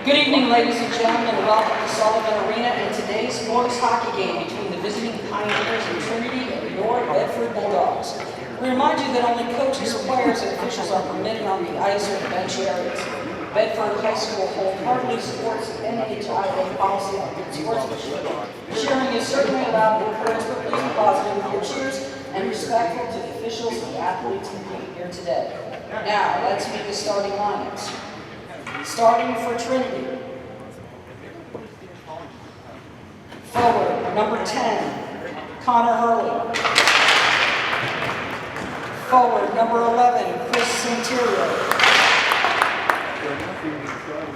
Good evening, ladies and gentlemen, and welcome to Sullivan Arena and today's boys hockey game between the visiting Pioneers in Trinity and your Bedford Bulldogs. We remind you that only coaches, players, and officials are permitted on the ice or the bench areas. Bedford High School wholeheartedly supports the NHIAA policy on good sportsmanship. Cheering is certainly allowed and encouraged, but please be positive with your cheers and respectful to the officials and the athletes competing here today. Now, let's meet the starting lineups. Starting for Trinity. Forward, number 10, Connor Hurley. Forward, number 11, Chris Santerio.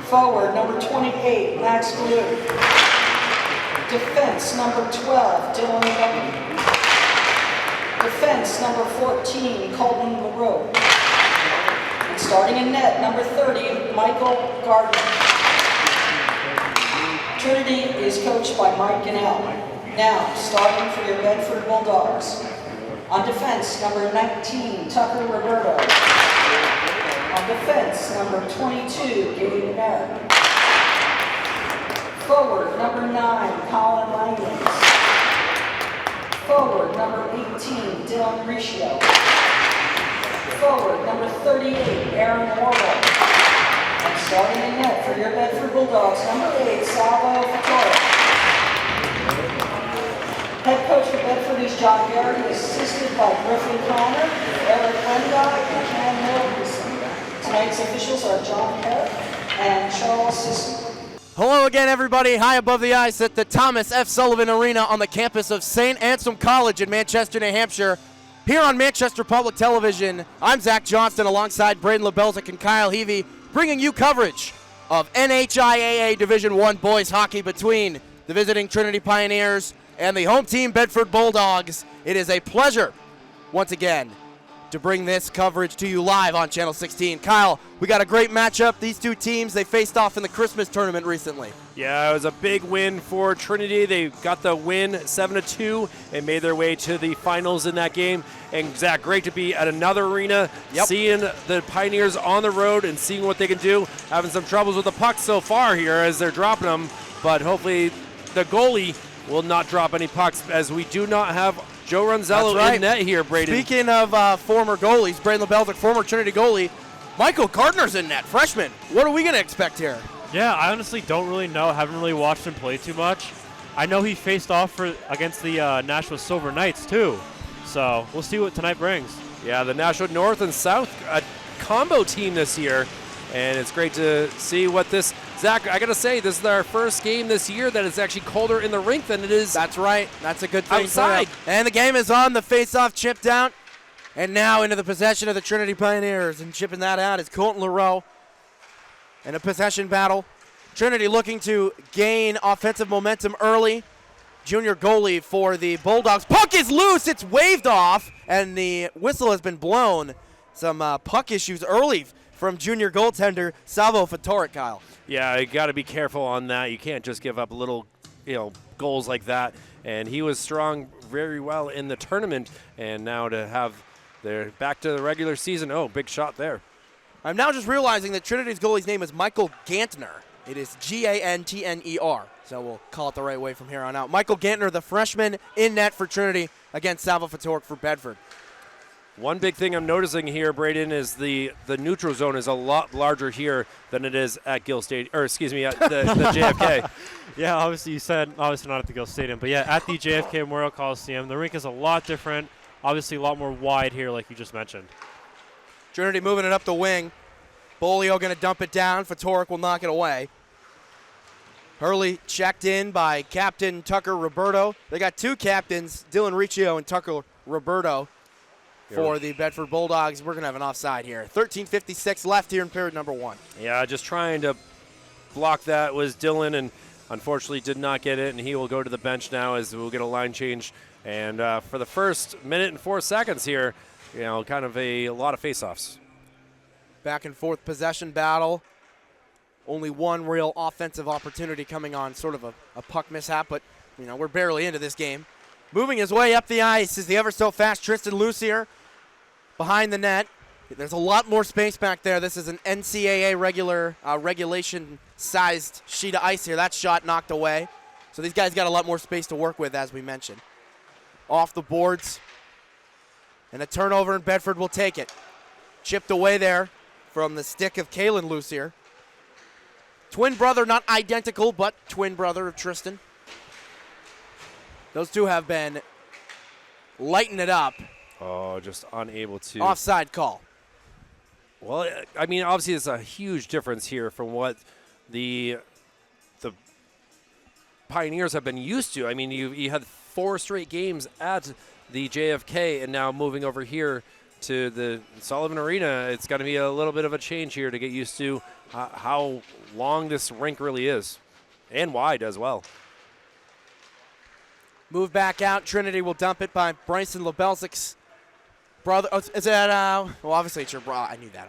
Forward, number 28, Max Blue. Defense, number 12, Dylan Beckman. Defense, number 14, Colton LaRoe. And starting in net, number 30, Michael Gardner. Trinity is coached by Mike Gannell. Now, starting for your Bedford Bulldogs. On defense, number 19, Tucker Roberto. On defense, number 22, Gabe Merritt. Forward, number 9, Colin Langley. Forward, number 18, Dylan Riccio. Forward, number 38, Aaron Warwell. And starting in net for your Bedford Bulldogs, number 8, Salvo Fatore. Head coach for Bedford is John Garrity, assisted by Griffin Connor, Eric Wendock, and Cam Milton. Tonight's officials are John Herrick and Charles Sisson. Hello again, everybody. High above the ice at the Thomas F. Sullivan Arena on the campus of St. Anselm College in Manchester, New Hampshire. Here on Manchester Public Television, I'm Zach Johnston alongside Braden LeBelzik and Kyle Heavey, bringing you coverage of NHIAA Division I boys hockey between the visiting Trinity Pioneers and the home team Bedford Bulldogs. It is a pleasure, once again, to bring this coverage to you live on Channel 16. Kyle, we got a great matchup. These two teams, they faced off in the Christmas tournament recently. Yeah, it was a big win for Trinity. They got the win 7-2 and made their way to the finals in that game. And Zach, great to be at another arena, seeing the Pioneers on the road and seeing what they can do. Having some troubles with the puck so far here as they're dropping them, but hopefully the goalie will not drop any pucks as we do not have Joe Ronzello in net here, Braden. Speaking of former goalies, Braden LeBelzik, former Trinity goalie, Michael Gardner's in net, freshman. What are we going to expect here? Yeah, I honestly don't really know. I haven't really watched him play too much. I know he faced off against the Nashua Silver Knights, too. So we'll see what tonight brings. Yeah, the Nashua North and South combo team this year. And it's great to see what this, Zach, I got to say, this is our first game this year that is actually colder in the rink than it is. That's right. That's a good thing. Outside. And the game is on. The face-off chipped out. And now into the possession of the Trinity Pioneers. And chipping that out is Colton LaRoe. And a possession battle. Trinity looking to gain offensive momentum early. Junior goalie for the Bulldogs. Puck is loose. It's waved off. And the whistle has been blown. Some puck issues early from junior goaltender Salvo Fatore, Kyle. Yeah, you got to be careful on that. You can't just give up little, goals like that. And he was strong very well in the tournament. And now to have their back to the regular season. Oh, big shot there. I'm now just realizing that Trinity's goalie's name is Michael Gantner. It is Gantner. So we'll call it the right way from here on out. Michael Gantner, the freshman in net for Trinity against Salvo Fatore for Bedford. One big thing I'm noticing here, Braden, is the neutral zone is a lot larger here than it is at Gill Stadium, or excuse me, at the JFK. Yeah, obviously you said obviously not at the Gill Stadium, but yeah, at the JFK Memorial Coliseum, the rink is a lot different, obviously a lot more wide here like you just mentioned. Trinity moving it up the wing. Bolio going to dump it down. Fatore will knock it away. Hurley checked in by Captain Tucker Roberto. They got two captains, Dylan Riccio and Tucker Roberto. For the Bedford Bulldogs. We're going to have an offside here. 13:56 left here in period number 1. Yeah, just trying to block that was Dylan, and unfortunately did not get it, and he will go to the bench now as we'll get a line change. And for the first minute and 4 seconds here, kind of a lot of face-offs. Back and forth possession battle. Only one real offensive opportunity coming on sort of a puck mishap, but, we're barely into this game. Moving his way up the ice is the ever-so-fast Tristan Lucier. Behind the net, There's a lot more space back there. This is an NCAA regulation-sized sheet of ice here. That shot knocked away. So these guys got a lot more space to work with, as we mentioned. Off the boards. And a turnover, and Bedford will take it. Chipped away there from the stick of Kalen Lucier. Twin brother, not identical, but twin brother of Tristan. Those two have been lighting it up. Oh, just unable to. Offside call. Well, I mean, obviously it's a huge difference here from what the Pioneers have been used to. I mean, you had 4 straight games at the JFK, and now moving over here to the Sullivan Arena, it's going to be a little bit of a change here to get used to how long this rink really is, and wide as well. Move back out. Trinity will dump it by Bryson Lebelzic's brother. Oh, is that, well, obviously it's your brother. I knew that.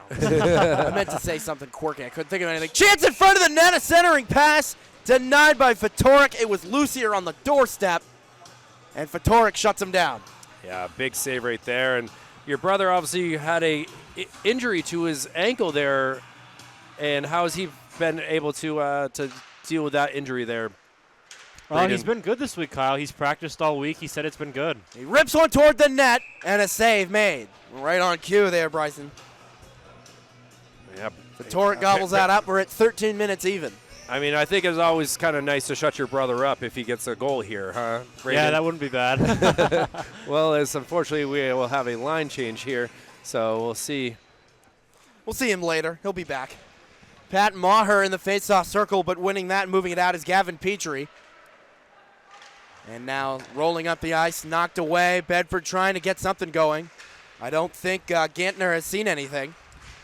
I meant to say something quirky. I couldn't think of anything. Chance in front of the net. A centering pass denied by Fatorik. It was Lucier on the doorstep, and Fatorik shuts him down. Yeah, big save right there. And your brother obviously had a injury to his ankle there. And how has he been able to deal with that injury there? He's been good this week, Kyle. He's practiced all week. He said it's been good. He rips one toward the net, and a save made. Right on cue there, Bryson. Yep. Fatorik gobbles that up. We're at 13 minutes even. I mean, I think it's always kind of nice to shut your brother up if he gets a goal here, huh, Brandon? Yeah, that wouldn't be bad. Well, as unfortunately we will have a line change here, so we'll see. We'll see him later. He'll be back. Pat Maher in the faceoff circle, but winning that and moving it out is Gavin Petrie. And now rolling up the ice, knocked away. Bedford trying to get something going. I don't think Gantner has seen anything.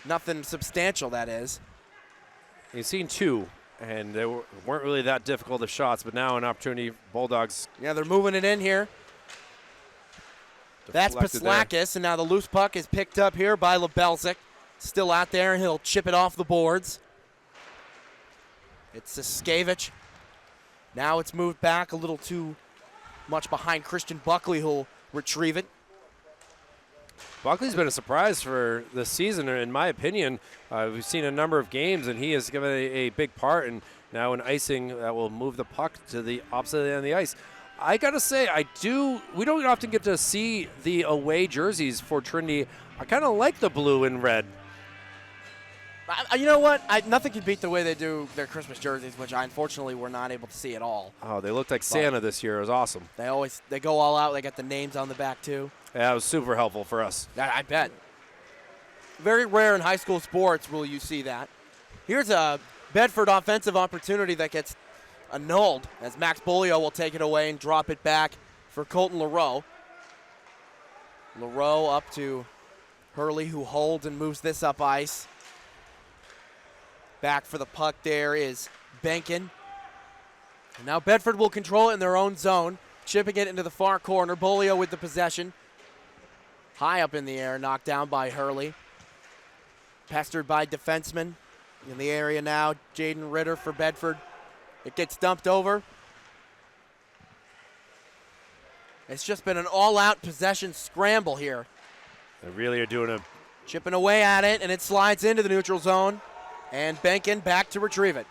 Nothing substantial, that is. He's seen 2, and they weren't really that difficult of shots, but now an opportunity. Bulldogs. Yeah, they're moving it in here. That's Paslakis, and now the loose puck is picked up here by Lebelzik. Still out there, and he'll chip it off the boards. It's Saskevich. Now it's moved back a little too much behind Christian Buckley, who'll retrieve it. Buckley's been a surprise for this season, in my opinion. We've seen a number of games, and he has given a big part, and now an icing that will move the puck to the opposite end of the ice. I got to say, we don't often get to see the away jerseys for Trinity. I kind of like the blue and red. You know what? Nothing can beat the way they do their Christmas jerseys, which I unfortunately were not able to see at all. Oh, they looked like Santa this year. It was awesome. They go all out. They got the names on the back too. Yeah, it was super helpful for us. I bet. Very rare in high school sports will you see that. Here's a Bedford offensive opportunity that gets annulled as Max Bolio will take it away and drop it back for Colton LaRoe. LaRoe up to Hurley, who holds and moves this up ice. Back for the puck there is Benkin. And now Bedford will control it in their own zone, chipping it into the far corner. Bolio with the possession. High up in the air, knocked down by Hurley. Pestered by defensemen. In the area now, Jaden Ritter for Bedford. It gets dumped over. It's just been an all-out possession scramble here. They really are doing a... Chipping away at it, and it slides into the neutral zone. And Benkin back to retrieve it.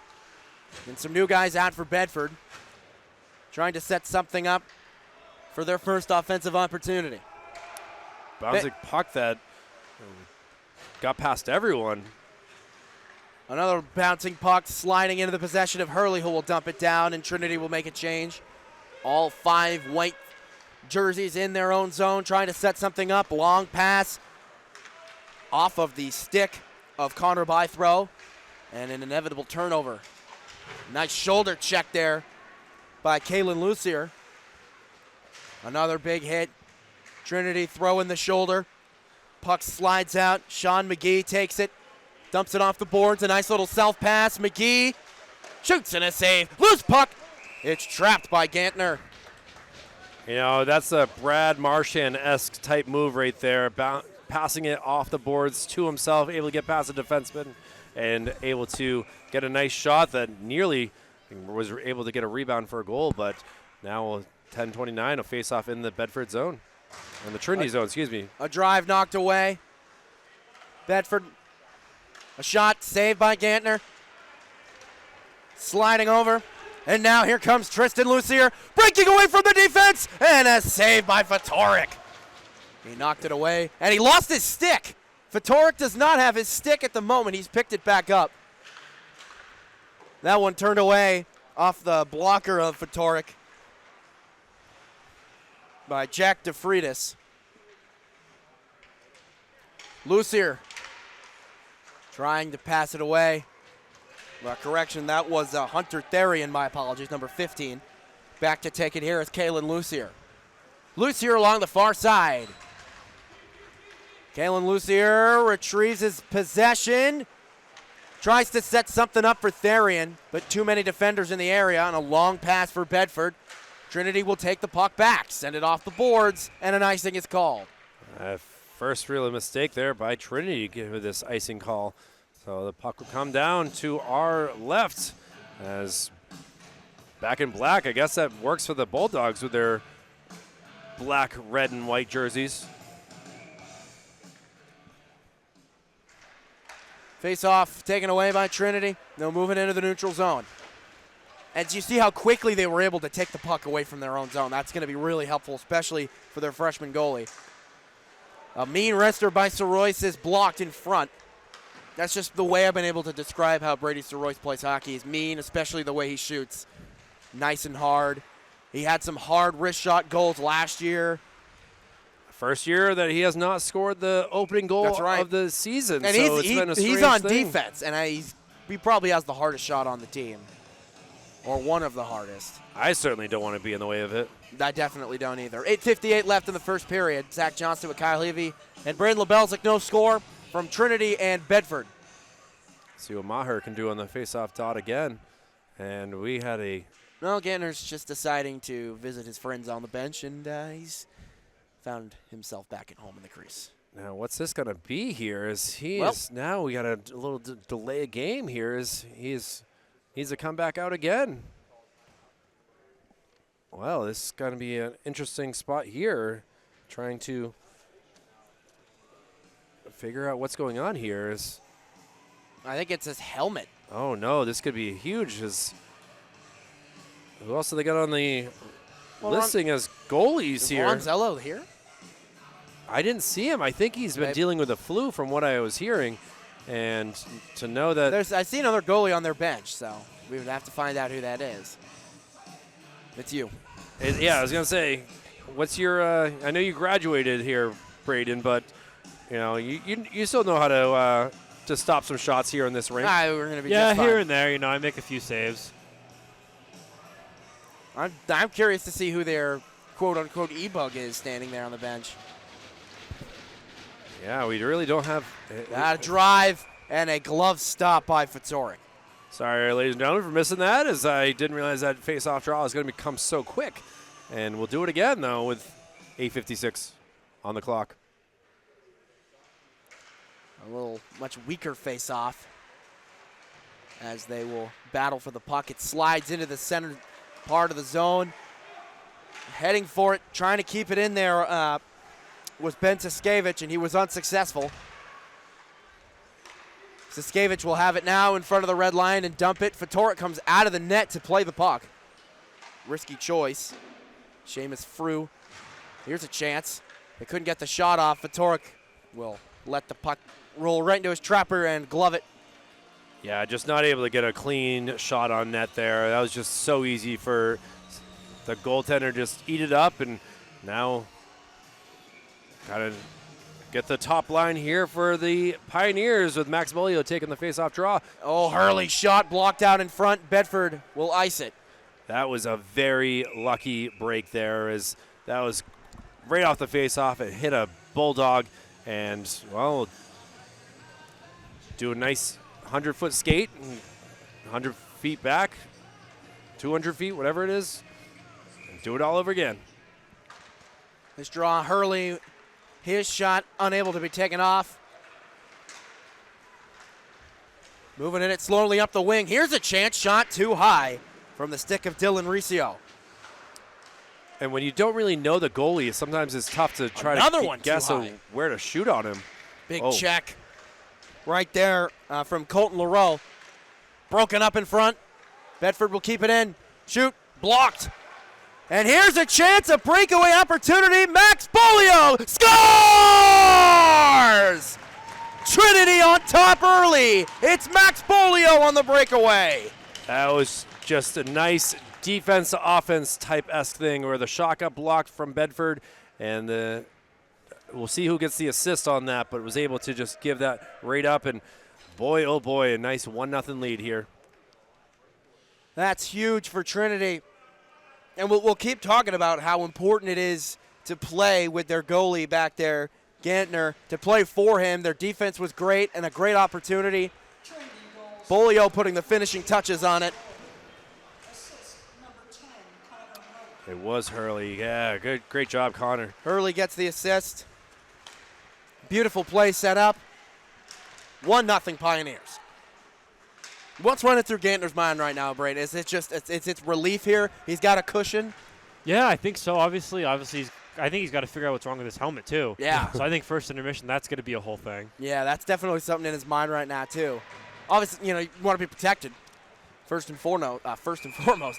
And some new guys out for Bedford, trying to set something up for their first offensive opportunity. Bouncing puck that got past everyone. Another bouncing puck sliding into the possession of Hurley, who will dump it down, and Trinity will make a change. All 5 white jerseys in their own zone, trying to set something up. Long pass off of the stick of Connor Bythrow, and an inevitable turnover. Nice shoulder check there by Kalen Lucier. Another big hit. Trinity throwing the shoulder. Puck slides out. Sean McGee takes it. Dumps it off the boards. A nice little self pass. McGee shoots and a save. Loose puck. It's trapped by Gantner. You know, that's a Brad Marchand-esque type move right there. Passing it off the boards to himself, able to get past the defenseman, and able to get a nice shot that nearly was able to get a rebound for a goal, but now 10:29, a face-off in the Bedford zone. In the Trinity zone, excuse me. A drive knocked away. Bedford. A shot saved by Gantner. Sliding over. And now here comes Tristan Lucier, breaking away from the defense, and a save by Fatorik. He knocked it away, and he lost his stick. Fatorik does not have his stick at the moment. He's picked it back up. That one turned away off the blocker of Fatorik by Jack DeFreitas. Lucier trying to pass it away. Correction, that was Hunter Therian, my apologies, number 15. Back to take it here is Kalen Lucier. Lucier along the far side. Kalen Lucier retrieves his possession. Tries to set something up for Therian, but too many defenders in the area on a long pass for Bedford. Trinity will take the puck back, send it off the boards, and an icing is called. First real mistake there by Trinity with this icing call. So the puck will come down to our left as back in black. I guess that works for the Bulldogs with their black, red, and white jerseys. Face-off taken away by Trinity. They'll move it into the neutral zone. And you see how quickly they were able to take the puck away from their own zone. That's going to be really helpful, especially for their freshman goalie. A mean wrester by Sorois is blocked in front. That's just the way I've been able to describe how Brady Sorois plays hockey. He's mean, especially the way he shoots. Nice and hard. He had some hard wrist shot goals last year. First year that he has not scored the opening goal of the season. And so it's been a strange he's on thing. defense, and he probably has the hardest shot on the team, or one of the hardest. I certainly don't want to be in the way of it. I definitely don't either. 8:58 left in the first period. Zach Johnston with Kyle Levy and Braden LaBelzic, no score from Trinity and Bedford. See what Maher can do on the face-off dot again. And we had a... Well, Gantner's just deciding to visit his friends on the bench, and he's found himself back at home in the crease. Now, what's this going to be here? Now we got a little delay a game here. He's a comeback out again. Well, this is going to be an interesting spot here. Trying to figure out what's going on here. I think it's his helmet. Oh, no, this could be huge. Who else do they got on the listing as goalies here? Ronzello here? I didn't see him. I think he's been dealing with the flu from what I was hearing. And to know that... I see another goalie on their bench, so we would have to find out who that is. It's you. Yeah, I was going to say, what's your... I know you graduated here, Braden, but you still know how to stop some shots here in this rink. We're going to be just fine. Here and there, I make a few saves. I'm curious to see who their quote-unquote e-bug is standing there on the bench. Yeah, we really don't have... A drive and a glove stop by Fatorik. Sorry, ladies and gentlemen, for missing that, as I didn't realize that face-off draw is going to become so quick. And we'll do it again, though, with 8:56 on the clock. A little much weaker face-off as they will battle for the puck. It slides into the center part of the zone. Heading for it, trying to keep it in there was Ben Siskevich, and he was unsuccessful. Siskevich will have it now in front of the red line and dump it. Fatorik comes out of the net to play the puck. Risky choice. Seamus Frew. Here's a chance. They couldn't get the shot off. Fatorik will let the puck roll right into his trapper and glove it. Yeah, just not able to get a clean shot on net there. That was just so easy for the goaltender just eat it up, and now got to get the top line here for the Pioneers with Max Molio taking the face-off draw. Oh, Hurley shot blocked out in front. Bedford will ice it. That was a very lucky break there, as that was right off the face-off. It hit a Bulldog, and, well, do a nice 100-foot skate, 100 feet back, 200 feet, whatever it is, and do it all over again. This draw, Hurley, his shot unable to be taken off. Moving it slowly up the wing. Here's a chance, shot too high from the stick of Dylan Riccio. And when you don't really know the goalie, sometimes it's tough to try Another to one guess too high. where to shoot on him. Big Oh. check. right there from Colton LaRoe. Broken up in front. Bedford will keep it in. Shoot. Blocked. And here's a chance, a breakaway opportunity. Max Bolio scores! Trinity on top early. It's Max Bolio on the breakaway. That was just a nice defense to offense type-esque thing where the shot got blocked from Bedford, and we'll see who gets the assist on that, but was able to just give that right up, and boy, oh boy, a nice 1-0 lead here. That's huge for Trinity. And we'll keep talking about how important it is to play with their goalie back there, Gantner, to play for him. Their defense was great and a great opportunity. Bolio putting the finishing touches on it. It was Hurley. Yeah, great job, Connor. Hurley gets the assist. Beautiful play set up. 1-0 Pioneers. What's running through Gantner's mind right now, Braden? Is it just it's relief here? He's got a cushion. Yeah, I think so. Obviously, I think he's got to figure out what's wrong with his helmet too. Yeah. So I think first intermission, that's going to be a whole thing. Yeah, that's definitely something in his mind right now too. Obviously, you want to be protected. First and foremost,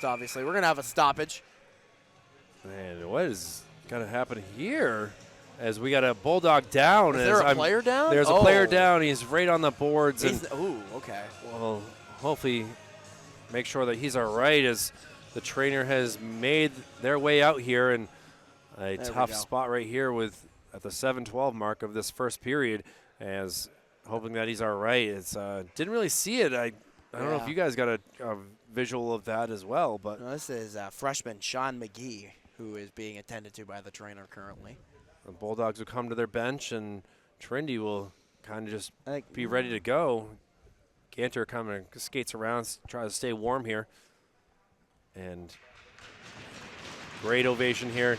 obviously, we're gonna have a stoppage. Man, what is gonna happen here? As we got a Bulldog down. Is there a player down? There's a player down. He's right on the boards. Ooh, okay. Well, hopefully make sure that he's all right as the trainer has made their way out here, and a tough spot right here at the 7:12 mark of this first period, as hoping that he's all right. It's didn't really see it. I don't know if you guys got a visual of that as well, but no, this is freshman Sean McGee, who is being attended to by the trainer currently. the Bulldogs will come to their bench, and Trinity will kind of just be ready to go. Ganter kind of skates around, tries to stay warm here. And great ovation here.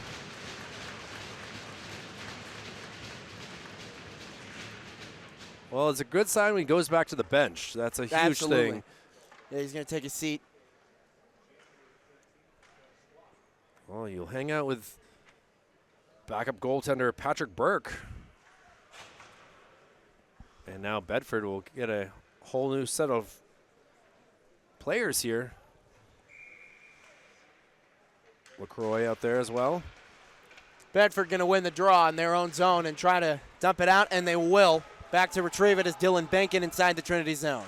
Well, it's a good sign when he goes back to the bench. That's a huge thing. Yeah, he's going to take a seat. Well, you'll hang out with backup goaltender Patrick Burke. And now Bedford will get a whole new set of players here. LaCroix out there as well. Bedford going to win the draw in their own zone and try to dump it out, and they will. Back to retrieve it is Dylan Benkin inside the Trinity zone.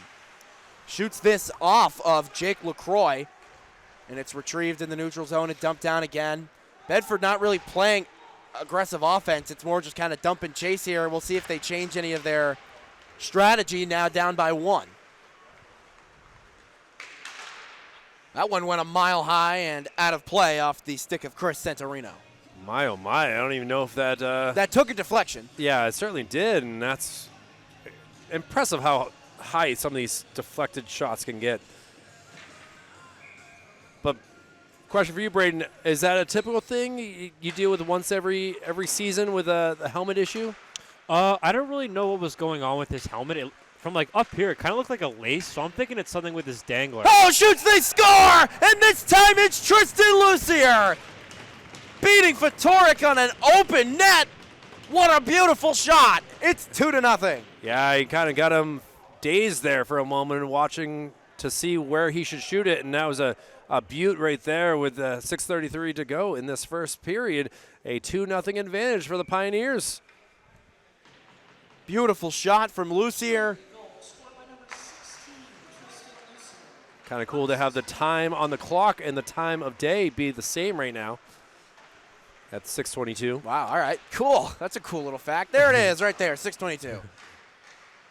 Shoots this off of Jake LaCroix, and it's retrieved in the neutral zone and dumped down again. Bedford not really playing aggressive offense. It's more just kind of dump and chase here. We'll see if they change any of their strategy now down by one. That one went a mile high and out of play off the stick of Chris Santorino. My, oh my, I don't even know if that... that took a deflection. Yeah, it certainly did, and that's impressive how high some of these deflected shots can get. But question for you, Braden, is that a typical thing you deal with once every season with a helmet issue? I don't really know what was going on with his helmet. From like up here, it kind of looked like a lace, so I'm thinking it's something with his dangler. Oh, shoots, they score! And this time it's Tristan Lucier beating Fatorik on an open net. What a beautiful shot. It's 2-0. Yeah, he kind of got him dazed there for a moment, watching to see where he should shoot it, and that was a beaut right there with 6:33 to go in this first period. A 2-0 advantage for the Pioneers. Beautiful shot from Lucier. Kind of cool to have the time on the clock and the time of day be the same right now. At 6:22. Wow, all right, cool. That's a cool little fact. There it is right there, 6:22.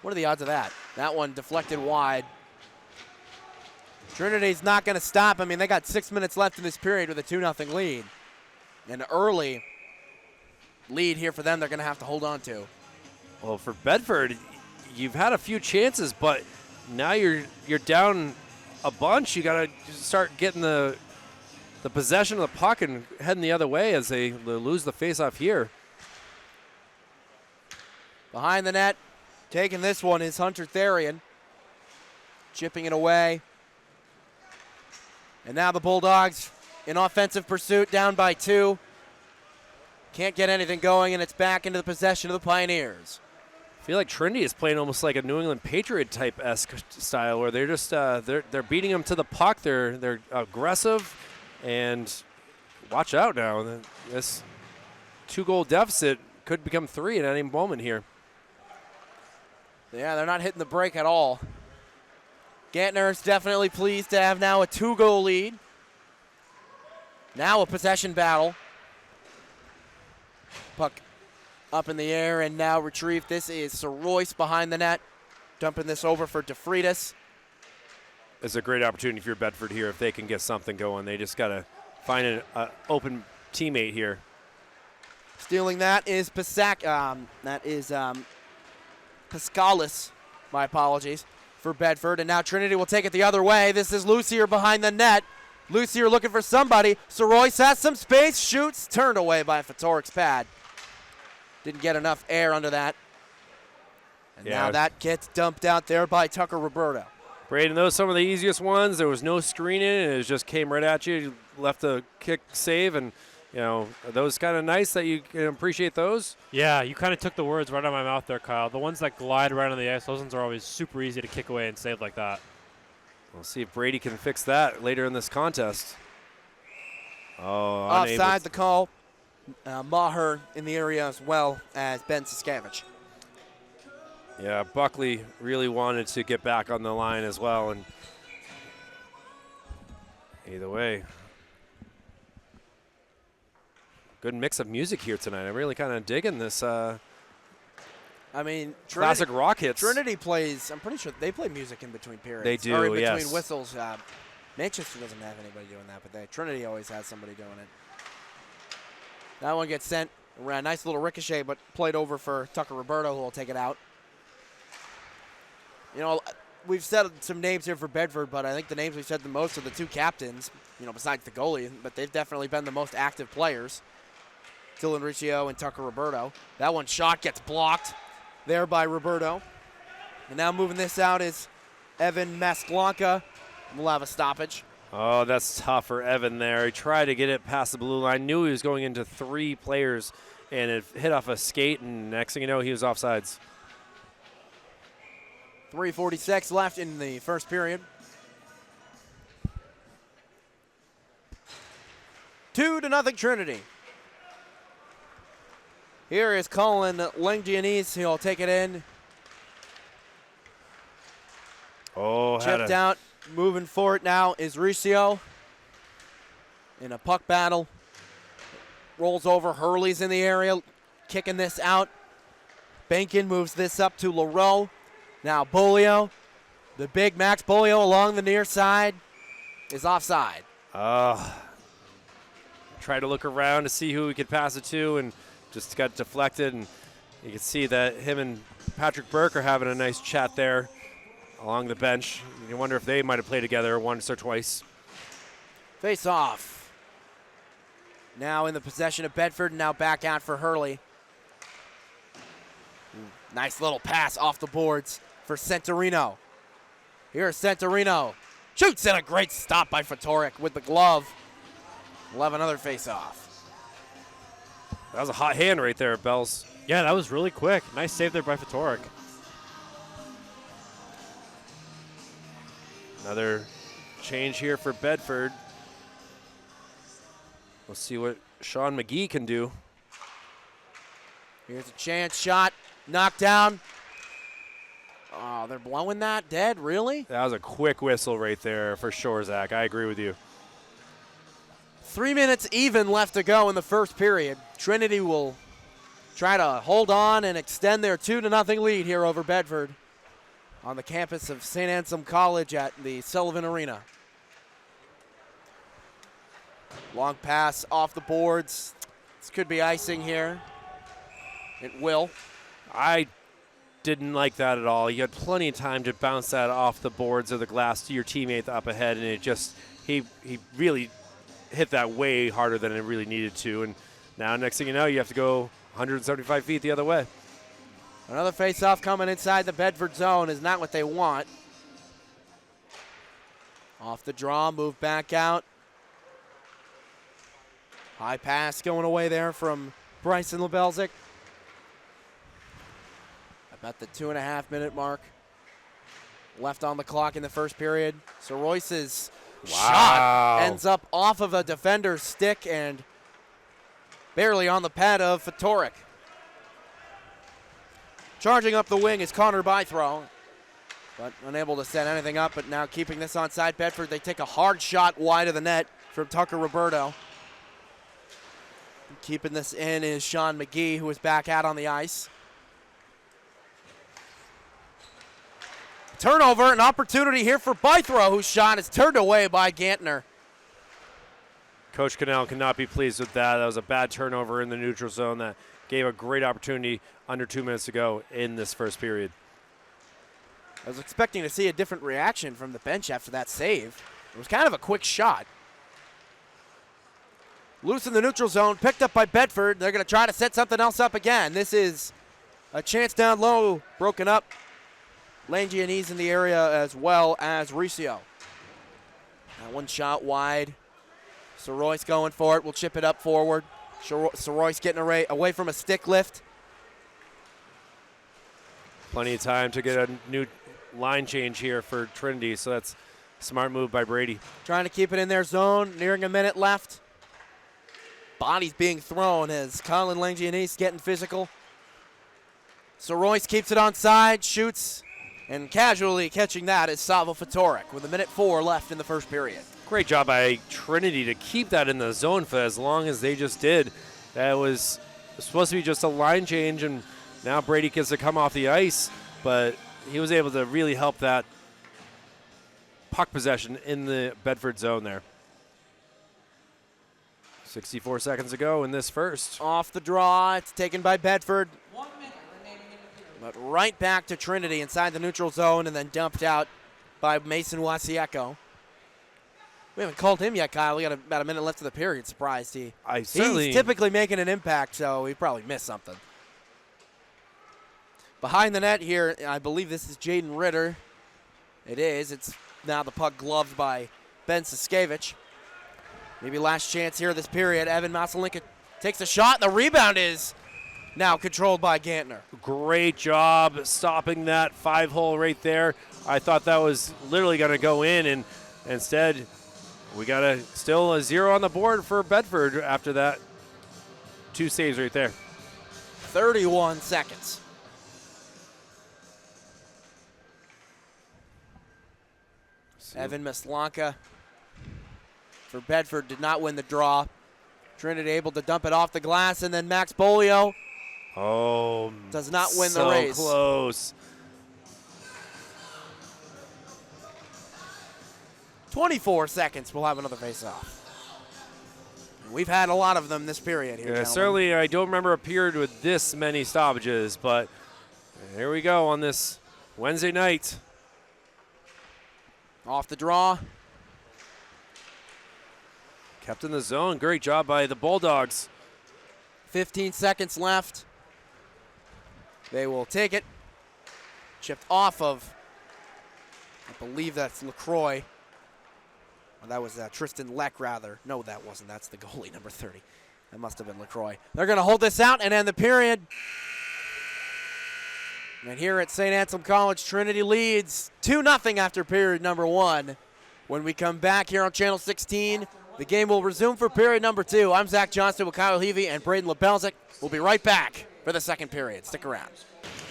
What are the odds of that? That one deflected wide. Trinity's not going to stop. I mean, they got 6 minutes left in this period with a 2-0 lead. An early lead here for them they're going to have to hold on to. Well, for Bedford, you've had a few chances, but now you're down a bunch. You got to start getting the possession of the puck and heading the other way as they lose the faceoff here. Behind the net, taking this one is Hunter Therian. Chipping it away. And now the Bulldogs in offensive pursuit, down by 2. Can't get anything going, and it's back into the possession of the Pioneers. feel like Trinity is playing almost like a New England Patriot type-esque style, where they're just they're beating them to the puck. They're aggressive, and watch out now. This 2-goal deficit could become 3 at any moment here. Yeah, they're not hitting the break at all. Gantner's definitely pleased to have now a 2-goal lead. Now a possession battle. Puck up in the air and now retrieved. This is Soroyce behind the net, dumping this over for DeFreitas. It's a great opportunity for Bedford here if they can get something going. They just got to find an open teammate here. Stealing that is Pascalis, my apologies, for Bedford. And now Trinity will take it the other way. This is Lucier behind the net. Lucier looking for somebody. Soroyce has some space, shoots, turned away by Fatorik's pad. Didn't get enough air under that. And now that gets dumped out there by Tucker Roberto. Braden, those are some of the easiest ones. There was no screening. It just came right at you. You left a kick save, and are those kind of nice that you can appreciate those? Yeah, you kind of took the words right out of my mouth there, Kyle. The ones that glide right on the ice, those ones are always super easy to kick away and save like that. We'll see if Brady can fix that later in this contest. Oh, offside the call. Maher in the area as well as Ben Siskevich. Yeah, Buckley really wanted to get back on the line as well, and either way, good mix of music here tonight. I'm really kind of digging this. Classic rock hits. Trinity plays, I'm pretty sure they play music in between periods. They do, or in between yes. whistles. Manchester doesn't have anybody doing that, but Trinity always has somebody doing it. That one gets sent around. Nice little ricochet, but played over for Tucker Roberto, who will take it out. We've said some names here for Bedford, but I think the names we've said the most are the two captains, besides the goalie, but they've definitely been the most active players. Dylan Riccio and Tucker Roberto. That one shot gets blocked there by Roberto. And now moving this out is Evan Masclanca. We'll have a stoppage. Oh, that's tough for Evan there. He tried to get it past the blue line. Knew he was going into 3 players, and it hit off a skate, and next thing you know, he was offsides. 3:46 left in the first period. 2-0 Trinity. Here is Colin Langgianese. He'll take it in. Oh, chipped out. Moving for it now is Riccio in a puck battle. Rolls over. Hurley's in the area, kicking this out. Bankin moves this up to Leroux. Now Bolio, the big Max Bolio along the near side, is offside. Try to look around to see who we could pass it to, and just got deflected. And you can see that him and Patrick Burke are having a nice chat there along the bench. You wonder if they might have played together once or twice. Face off. Now in the possession of Bedford, now back out for Hurley. Nice little pass off the boards for Centurino. Here's Centurino. Shoots, and a great stop by Fatorik with the glove. We'll have another face-off. That was a hot hand right there, Bells. Yeah, that was really quick. Nice save there by Fatorik. Another change here for Bedford. We'll see what Sean McGee can do. Here's a chance shot. Knocked down. Oh, they're blowing that dead, really? That was a quick whistle right there for sure, Zach. I agree with you. 3 minutes even left to go in the first period. Trinity will try to hold on and extend their 2-0 lead here over Bedford on the campus of St. Anselm College at the Sullivan Arena. Long pass off the boards. This could be icing here. It will. I didn't like that at all. You had plenty of time to bounce that off the boards or the glass to your teammate up ahead, and it just, he really hit that way harder than it really needed to. And now next thing you know, you have to go 175 feet the other way. Another face-off coming inside the Bedford zone is not what they want. Off the draw, move back out. High pass going away there from Bryson Lebelzik. A About the 2.5-minute mark left on the clock in the first period. So Royce's shot ends up off of a defender's stick and barely on the pad of Fatorik. Charging up the wing is Connor Bythrow, but unable to set anything up, but now keeping this onside Bedford. They take a hard shot wide of the net from Tucker Roberto. Keeping this in is Sean McGee, who is back out on the ice. Turnover, an opportunity here for Bythrow, whose shot is turned away by Gantner. Coach Cannell cannot be pleased with that. That was a bad turnover in the neutral zone that gave a great opportunity under 2 minutes to go in this first period. I was expecting to see a different reaction from the bench after that save. It was kind of a quick shot. Loose in the neutral zone, picked up by Bedford. They're going to try to set something else up again. This is a chance down low, broken up. Langianese in the area as well as Riccio. That one shot wide. Soroyce going for it. We'll chip it up forward. Soroyce getting away from a stick lift. Plenty of time to get a new line change here for Trinity, so that's a smart move by Brady. Trying to keep it in their zone, nearing a minute left. Bodies being thrown as Colin Langianese getting physical. Soroyce keeps it onside, shoots, and casually catching that is Savo Fatorik with 1:04 left in the first period. Great job by Trinity to keep that in the zone for as long as they just did. That was supposed to be just a line change, and now Brady gets to come off the ice, but he was able to really help that puck possession in the Bedford zone there. 64 seconds ago in this first. Off the draw, it's taken by Bedford. 1 minute remaining in the period. But right back to Trinity inside the neutral zone and then dumped out by Mason Wasieko. We haven't called him yet, Kyle. We got about a minute left of the period. Surprised he's typically making an impact, so he probably missed something. Behind the net here, I believe this is Jaden Ritter. It is. It's now the puck gloved by Ben Siskevich. Maybe last chance here this period. Evan Masalinka takes a shot, and the rebound is now controlled by Gantner. Great job stopping that 5-hole right there. I thought that was literally going to go in, and instead we got still a 0 on the board for Bedford after that 2 saves right there. 31 seconds. Evan Maslanka for Bedford did not win the draw. Trinity able to dump it off the glass, and then Max Bolio does not win the race. So close. 24 seconds, we'll have another face-off. We've had a lot of them this period here, Yeah, gentlemen. certainly I don't remember a period with this many stoppages, but here we go on this Wednesday night. Off the draw. Kept in the zone. Great job by the Bulldogs. 15 seconds left. They will take it. Chipped off of, I believe that's LaCroix. Well, that was Tristan Leck, rather. No, that wasn't. That's the goalie, number 30. That must have been LaCroix. They're going to hold this out and end the period. And here at St. Anselm College, Trinity leads 2-0 after period number 1. When we come back here on Channel 16, the game will resume for period number 2. I'm Zach Johnston with Kyle Levy and Braden LeBelzik. We'll be right back for the second period. Stick around.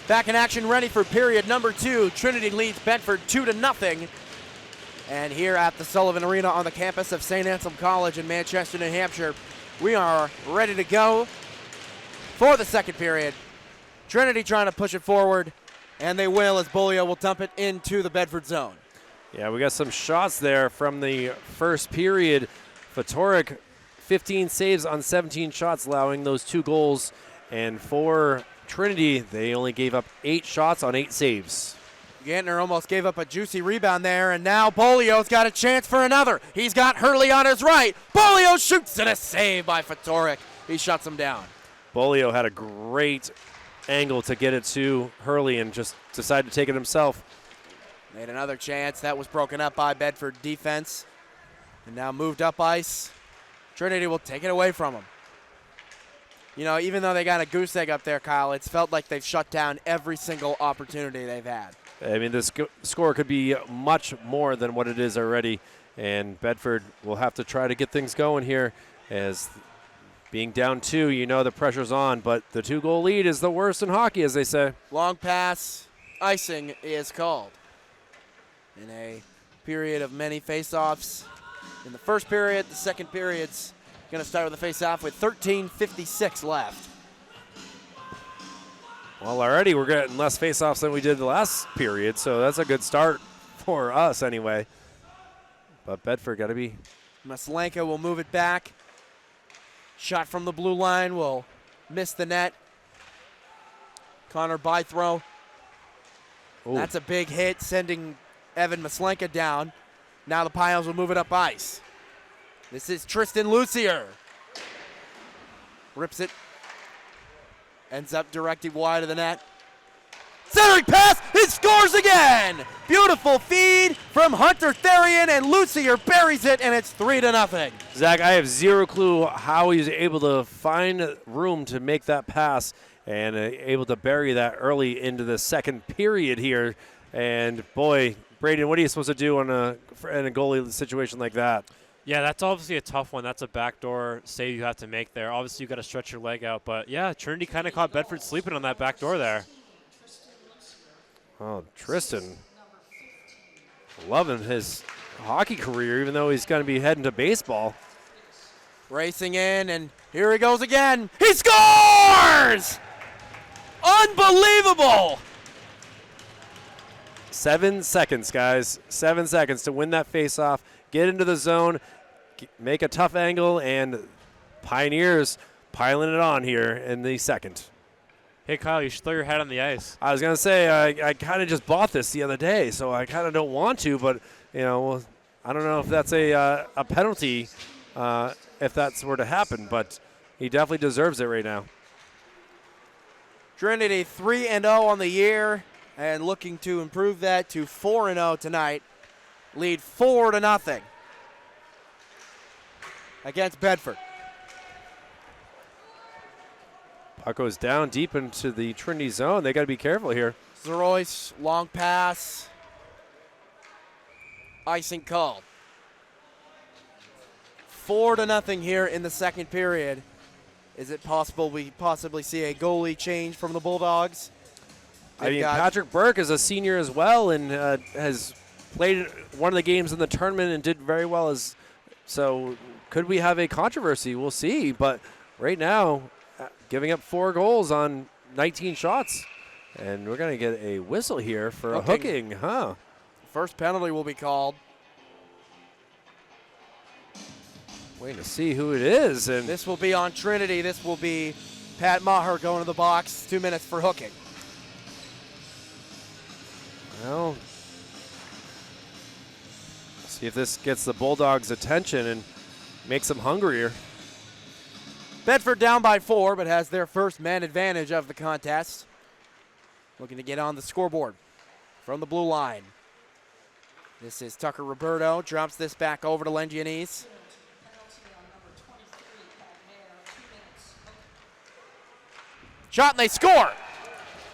Back in action, ready for period number 2. Trinity leads Bedford 2-0. And here at the Sullivan Arena on the campus of St. Anselm College in Manchester, New Hampshire, we are ready to go for the second period. Trinity trying to push it forward, and they will as Bolio will dump it into the Bedford zone. Yeah, we got some shots there from the first period. Fatorik, 15 saves on 17 shots, allowing those 2 goals. And for Trinity, they only gave up 8 shots on 8 saves. Gantner almost gave up a juicy rebound there, and now Bolio's got a chance for another. He's got Hurley on his right. Bolio shoots, and a save by Fatorik. He shuts him down. Bolio had a great angle to get it to Hurley and just decided to take it himself. Made another chance. That was broken up by Bedford defense. And now moved up ice. Trinity will take it away from him. You know, even though they got a goose egg up there, Kyle, it's felt like they've shut down every single opportunity they've had. I mean, the score could be much more than what it is already, and Bedford will have to try to get things going here as being down 2, you know the pressure's on, but the 2-goal lead is the worst in hockey, as they say. Long pass, icing is called. In a period of many face-offs. In the first period, the second period's going to start with a face-off with 13:56 left. Well, already we're getting less face-offs than we did the last period, so that's a good start for us anyway. But Bedford got to be. Maslenka will move it back. Shot from the blue line will miss the net. Connor Bythrow. Ooh. That's a big hit, sending Evan Maslenka down. Now the Piles will move it up ice. This is Tristan Lucier. Rips it. Ends up directing wide of the net. Centering pass, he scores again! Beautiful feed from Hunter Therian, and Lucier buries it, and it's 3-0. Zach, I have zero clue how he was able to find room to make that pass and able to bury that early into the second period here. And boy, Braden, what are you supposed to do in a goalie situation like that? Yeah, that's obviously a tough one. That's a backdoor save you have to make there. Obviously, you got to stretch your leg out. But, yeah, Trinity kind of caught Bedford sleeping on that back door there. Oh, Tristan loving his hockey career, even though he's going to be heading to baseball. Racing in, and here he goes again. He scores! Unbelievable! 7 seconds, guys. 7 seconds to win that faceoff, get into the zone, make a tough angle, and Pioneers piling it on here in the second. Hey, Kyle, you should throw your head on the ice. I was going to say, I kind of just bought this the other day, so I kind of don't want to, but, you know, I don't know if that's a penalty if that's were to happen, but he definitely deserves it right now. Trinity 3-0 on the year and looking to improve that to 4-0 tonight. Lead 4-0 against Bedford. Puck goes down deep into the Trinity zone. They got to be careful here. Zerois, long pass. Icing called. 4-0 here in the second period. Is it possible we possibly see a goalie change from the Bulldogs? I mean, Patrick Burke is a senior as well and has played one of the games in the tournament and did very well. So could we have a controversy? We'll see. But right now, giving up 4 goals on 19 shots. And we're going to get a whistle here for a hooking, huh? First penalty will be called. Waiting to see who it is. And this will be on Trinity. This will be Pat Maher going to the box. 2 minutes for hooking. Well, see if this gets the Bulldogs' attention and makes them hungrier. Bedford down by 4, but has their first man advantage of the contest. Looking to get on the scoreboard from the blue line. This is Tucker Roberto. Drops this back over to Lengianese. Shot and they score.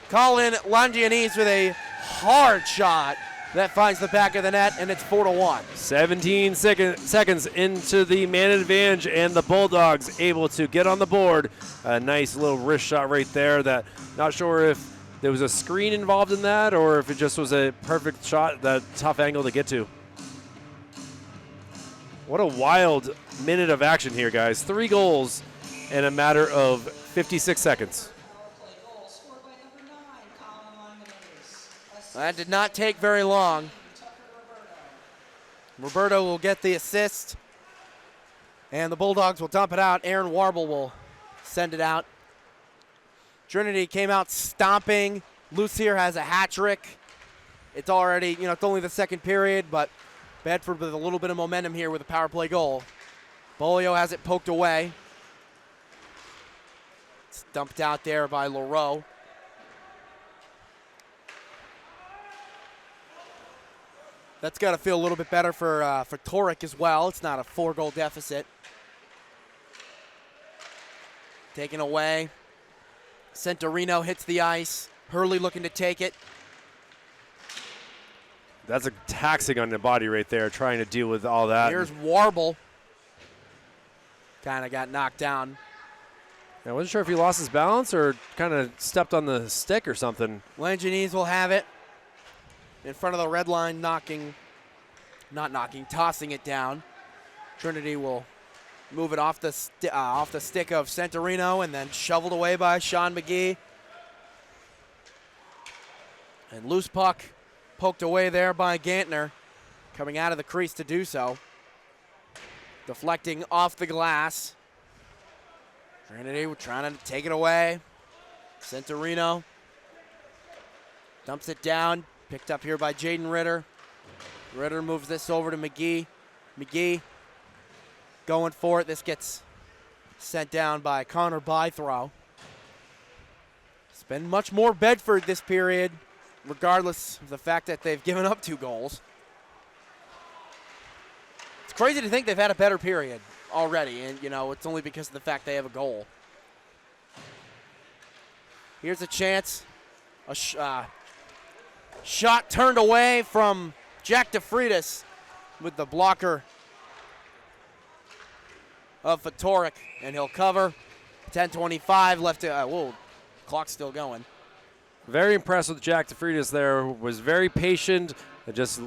Colin Langianese with a hard shot that finds the back of the net, and it's 4-1. 17 seconds into the man advantage, and the Bulldogs able to get on the board. A nice little wrist shot right there. That not sure if there was a screen involved in that or if it just was a perfect shot, that tough angle to get to. What a wild minute of action here, guys. 3 goals in a matter of 56 seconds. That did not take very long. Roberto will get the assist, and the Bulldogs will dump it out. Aaron Warble will send it out. Trinity came out stomping. Lucier has a hat trick. It's already, it's only the second period, but Bedford with a little bit of momentum here with a power play goal. Bolio has it poked away. It's dumped out there by Leroux. That's got to feel a little bit better for Torek as well. It's not a 4-goal deficit. taken away. Centurino hits the ice. Hurley looking to take it. That's a taxing on the body right there, trying to deal with all that. Here's Warble. Kind of got knocked down. I wasn't sure if he lost his balance or kind of stepped on the stick or something. Langinese will have it in front of the red line, tossing it down. Trinity will move it off the stick of Centurino and then shoveled away by Sean McGee. And loose puck poked away there by Gantner, coming out of the crease to do so. Deflecting off the glass. Trinity trying to take it away. Centurino dumps it down. Picked up here by Jaden Ritter. Ritter moves this over to McGee. McGee going for it. This gets sent down by Connor Bythrow. It's been much more Bedford this period, regardless of the fact that they've given up 2 goals. It's crazy to think they've had a better period already, and it's only because of the fact they have a goal. Here's a chance. A shot turned away from Jack DeFreitas with the blocker of Fatorik, and he'll cover. 10:25 left to, whoa, clock's still going. Very impressed with Jack DeFreitas there. Was very patient. It just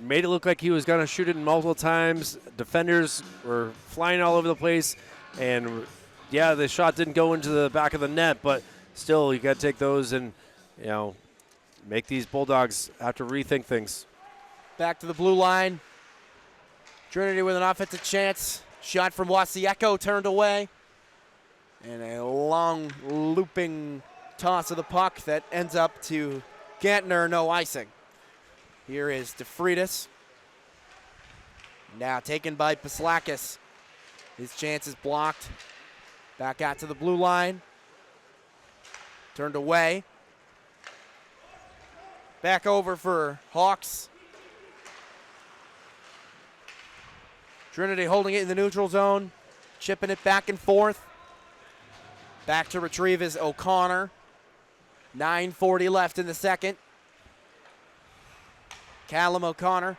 made it look like he was going to shoot it multiple times. Defenders were flying all over the place. And, yeah, the shot didn't go into the back of the net, but still you got to take those and, make these Bulldogs have to rethink things. Back to the blue line. Trinity with an offensive chance. Shot from Wasieko turned away. And a long looping toss of the puck that ends up to Gantner, no icing. Here is DeFreitas. Now taken by Paslakis. His chance is blocked. Back out to the blue line. Turned away. Back over for Hawks. Trinity holding it in the neutral zone. Chipping it back and forth. Back to retrieve is O'Connor. 9:40 left in the second. Callum O'Connor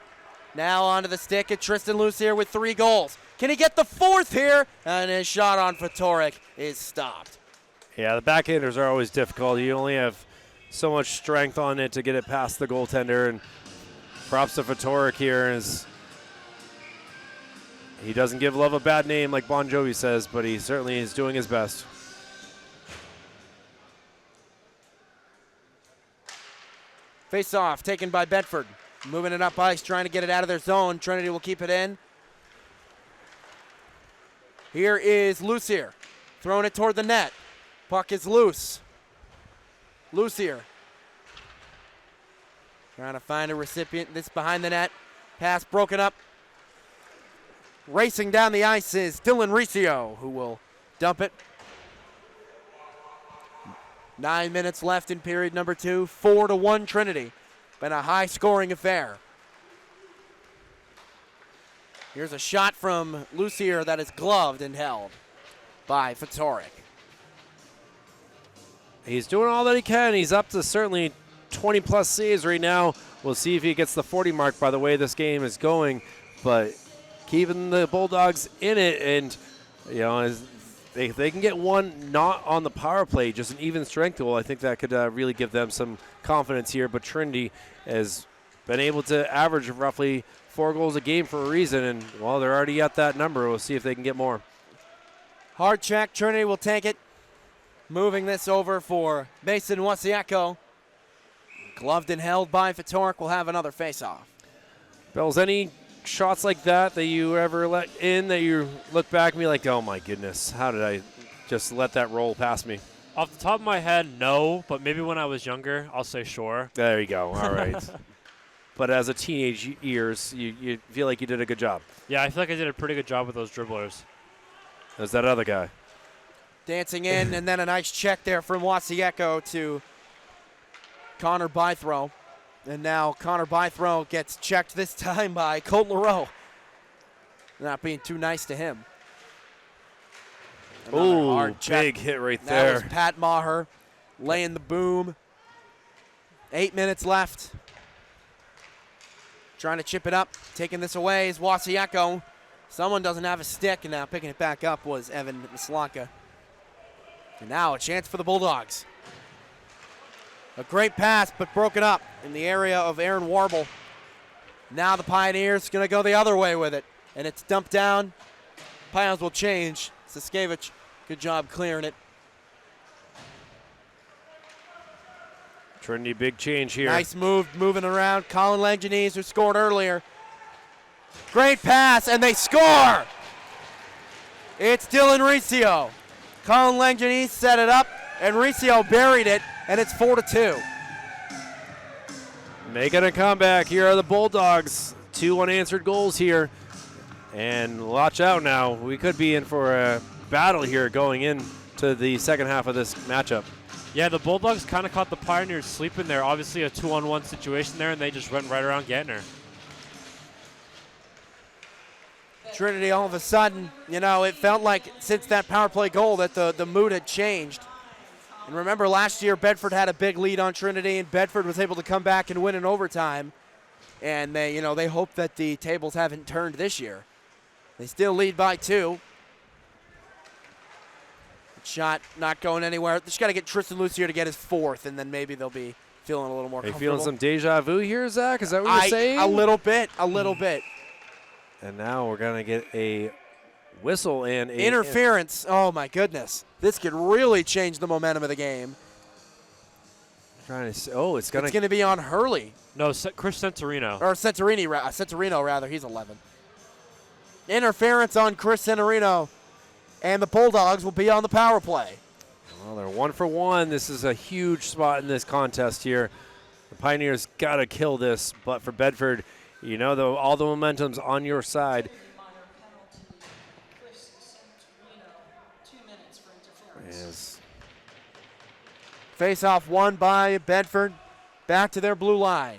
now onto the stick at Tristan Lucier with 3 goals. Can he get the 4th here? And his shot on Fatorik is stopped. Yeah, the backhanders are always difficult. You only have so much strength on it to get it past the goaltender. And props to Fatorik here. As he doesn't give love a bad name like Bon Jovi says, but he certainly is doing his best. Face off taken by Bedford. Moving it up ice, trying to get it out of their zone. Trinity will keep it in. Here is Lucier. Throwing it toward the net. Puck is loose. Lucier. Trying to find a recipient. This behind the net. Pass broken up. Racing down the ice is Dylan Riccio, who will dump it. 9 minutes left in period number 2. 4-1 Trinity. Been a high-scoring affair. Here's a shot from Lucier that is gloved and held by Fatorik. He's doing all that he can. He's up to certainly 20-plus saves right now. We'll see if he gets the 40 mark by the way this game is going. But keeping the Bulldogs in it, and if they can get one not on the power play, just an even strength goal, I think that could really give them some confidence here. But Trinity has been able to average roughly 4 goals a game for a reason, and, well, they're already at that number. We'll see if they can get more. Hard check. Trinity will take it. Moving this over for Mason Wasieko. Gloved and held by Fatorik. Will have another face-off. Bells, any shots like that you ever let in that you look back and be like, oh my goodness, how did I just let that roll past me? Off the top of my head, no, but maybe when I was younger, I'll say sure. There you go. All right. But as a teenage years, you feel like you did a good job. Yeah, I feel like I did a pretty good job with those dribblers. There's that other guy. Dancing in, and then a nice check there from Wasieko to Connor Bythrow. And now Connor Bythrow gets checked this time by Colt LaRoe. Not being too nice to him. Another Ooh, hard check. big hit right That there. was Pat Maher laying the boom. 8 minutes left. Trying to chip it up. Taking this away is Wasieko. Someone doesn't have a stick, and now picking it back up was Evan Mislanka. And now a chance for the Bulldogs. A great pass, but broken up in the area of Aaron Warble. Now the Pioneers going to go the other way with it, and it's dumped down. Pioneers will change. Siskevich, good job clearing it. Trinity, big change here. Nice move, moving around. Colin Langanese, who scored earlier. Great pass, and they score! It's Dylan Riccio. Colin Langanese set it up, and Riccio buried it, and it's 4-2. Making a comeback. Here are the Bulldogs. 2 unanswered goals here. And watch out now. We could be in for a battle here going into the second half of this matchup. Yeah, the Bulldogs kind of caught the Pioneers sleeping there. Obviously a 2-on-1 situation there, and they just went right around getting her. Trinity, all of a sudden, it felt like since that power play goal that the mood had changed. And remember, last year Bedford had a big lead on Trinity, and Bedford was able to come back and win in overtime. And they hope that the tables haven't turned this year. They still lead by 2. Shot not going anywhere. Just got to get Tristan Lucier to get his 4th, and then maybe they'll be feeling a little more comfortable. Are you feeling some deja vu here, Zach? Is that what you're saying? A little bit. And now we're going to get a whistle and a interference. Oh, my goodness. This could really change the momentum of the game. It's going to be on Hurley. No, Chris Centorino. Or Centorino, rather. He's 11. Interference on Chris Centorino. And the Bulldogs will be on the power play. Well, they're 1 for 1. This is a huge spot in this contest here. The Pioneers got to kill this, but for Bedford, all the momentum's on your side. Yes. Face-off won by Bedford. Back to their blue line.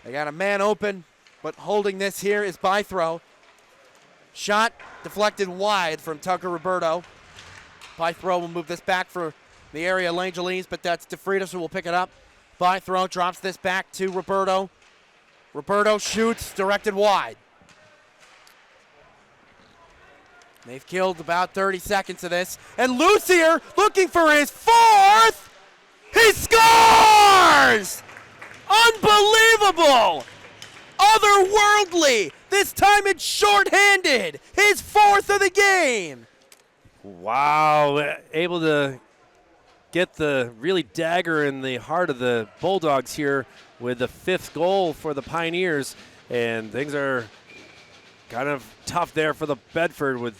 They got a man open, but holding this here is Bythrow. Shot deflected wide from Tucker Roberto. Bythrow will move this back for the area of Langeles, but that's DeFritas who will pick it up. Bythrow drops this back to Roberto. Roberto shoots, directed wide. They've killed about 30 seconds of this. And Lucier looking for his 4th. He scores! Unbelievable! Otherworldly! This time it's shorthanded. His 4th of the game. Wow, able to get the really dagger in the heart of the Bulldogs here with the 5th goal for the Pioneers. And things are kind of tough there for the Bedford with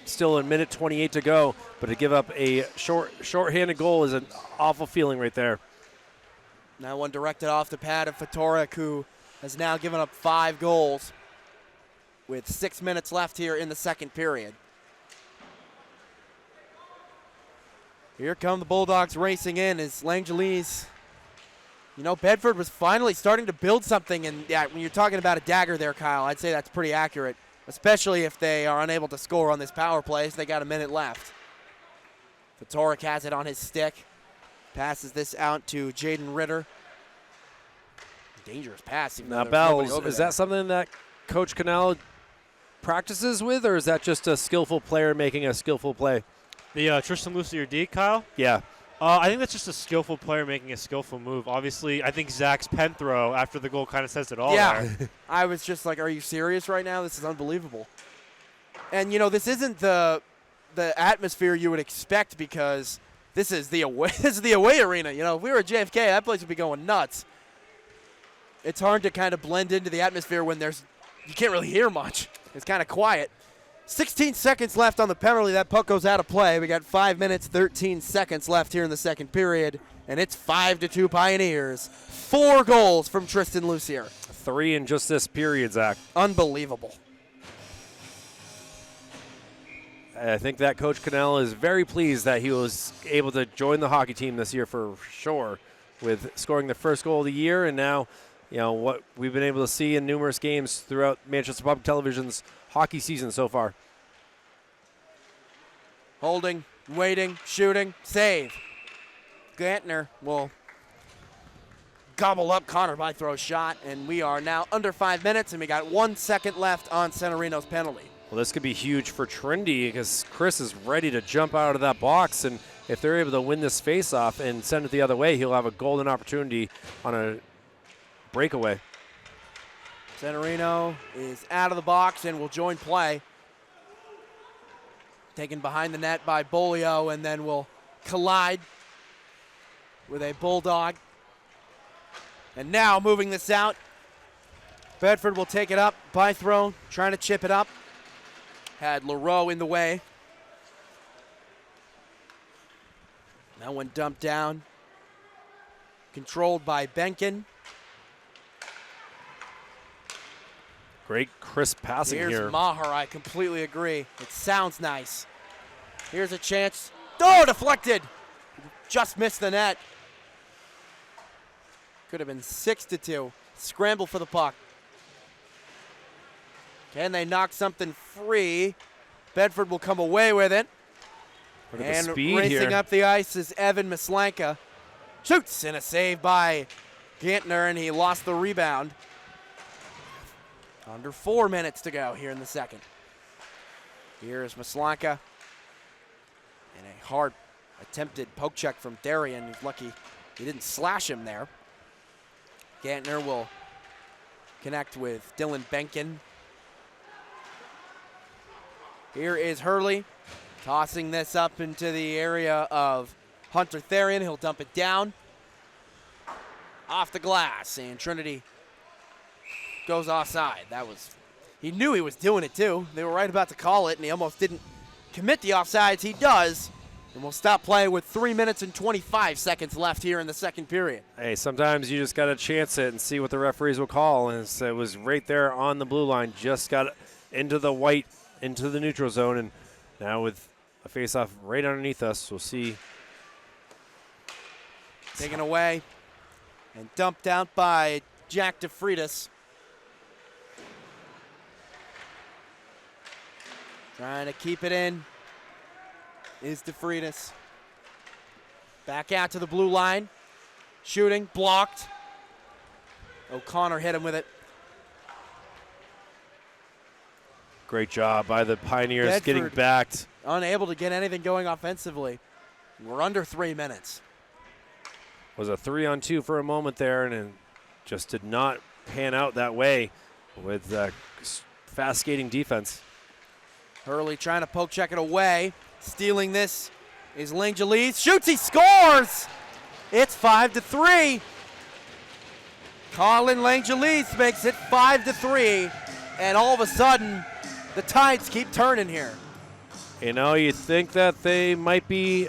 still a minute 28 to go. But to give up a shorthanded goal is an awful feeling right there. Now one directed off the pad of Fatorik, who has now given up 5 goals with 6 minutes left here in the second period. Here come the Bulldogs racing in as Langeles. Bedford was finally starting to build something, and when you're talking about a dagger there, Kyle, I'd say that's pretty accurate, especially if they are unable to score on this power play, so they got a minute left. Fatorik has it on his stick. Passes this out to Jaden Ritter. Dangerous pass. Now, Bells, is that something that Coach Cannell practices with, or is that just a skillful player making a skillful play? The Tristan Lucier D, Kyle? Yeah. I think that's just a skillful player making a skillful move. Obviously, I think Zach's pen throw after the goal kind of says it all. Yeah. I was just like, are you serious right now? This is unbelievable. And, this isn't the atmosphere you would expect because this is the away arena. If we were at JFK, that place would be going nuts. It's hard to kind of blend into the atmosphere when you can't really hear much. It's kind of quiet. 16 seconds left on the penalty. That puck goes out of play. We got 5 minutes, 13 seconds left here in the second period, and it's 5-2 Pioneers. 4 goals from Tristan Lucier. 3 in just this period, Zach. Unbelievable. I think that Coach Cannell is very pleased that he was able to join the hockey team this year for sure, with scoring the first goal of the year, and now what we've been able to see in numerous games throughout Manchester Public Television's hockey season so far. Holding, waiting, shooting, save. Gantner will gobble up Connor Bythro's shot, and we are now under 5 minutes, and we got 1 second left on Centerino's penalty. Well, this could be huge for Trinity because Chris is ready to jump out of that box, and if they're able to win this face-off and send it the other way, he'll have a golden opportunity on a breakaway. Centerino is out of the box and will join play. Taken behind the net by Bolio, and then will collide with a Bulldog. And now moving this out, Bedford will take it up. Bythro trying to chip it up. Had LaRoe in the way. That one dumped down. Controlled by Benkin. Great crisp passing Here's here. Maher, I completely agree. It sounds nice. Here's a chance. Oh, deflected. Just missed the net. Could have been 6-2. Scramble for the puck. Can they knock something free? Bedford will come away with it. Look at And the speed racing here. up the ice is Evan Mislanka. Shoots, and a save by Gantner, and he lost the rebound. Under 4 minutes to go here in the second. Here is Mislanka. And a hard attempted poke check from Darian. He's lucky he didn't slash him there. Gantner will connect with Dylan Benkin. Here is Hurley tossing this up into the area of Hunter Therian. He'll dump it down off the glass, and Trinity goes offside. He knew he was doing it too. They were right about to call it, and he almost didn't commit the offsides. He does, and we'll stop playing with 3 minutes and 25 seconds left here in the second period. Hey, sometimes you just got to chance it and see what the referees will call. And it was right there on the blue line, just got into the white, into the neutral zone. And now with a face-off right underneath us, we'll see. Taken away and dumped out by Jack DeFreitas. Trying to keep it in is DeFreitas. Back out to the blue line. Shooting, blocked. O'Connor hit him with it. Great job by the Pioneers Bedford getting backed. Unable to get anything going offensively. We're under 3 minutes. Was a 3-on-2 for a moment there, and it just did not pan out that way with fast skating defense. Hurley trying to poke check it away. Stealing this is Langelies. Shoots, he scores! It's 5-3. Colin Langelies makes it 5-3. And all of a sudden, the tides keep turning here. You know, you think that they might be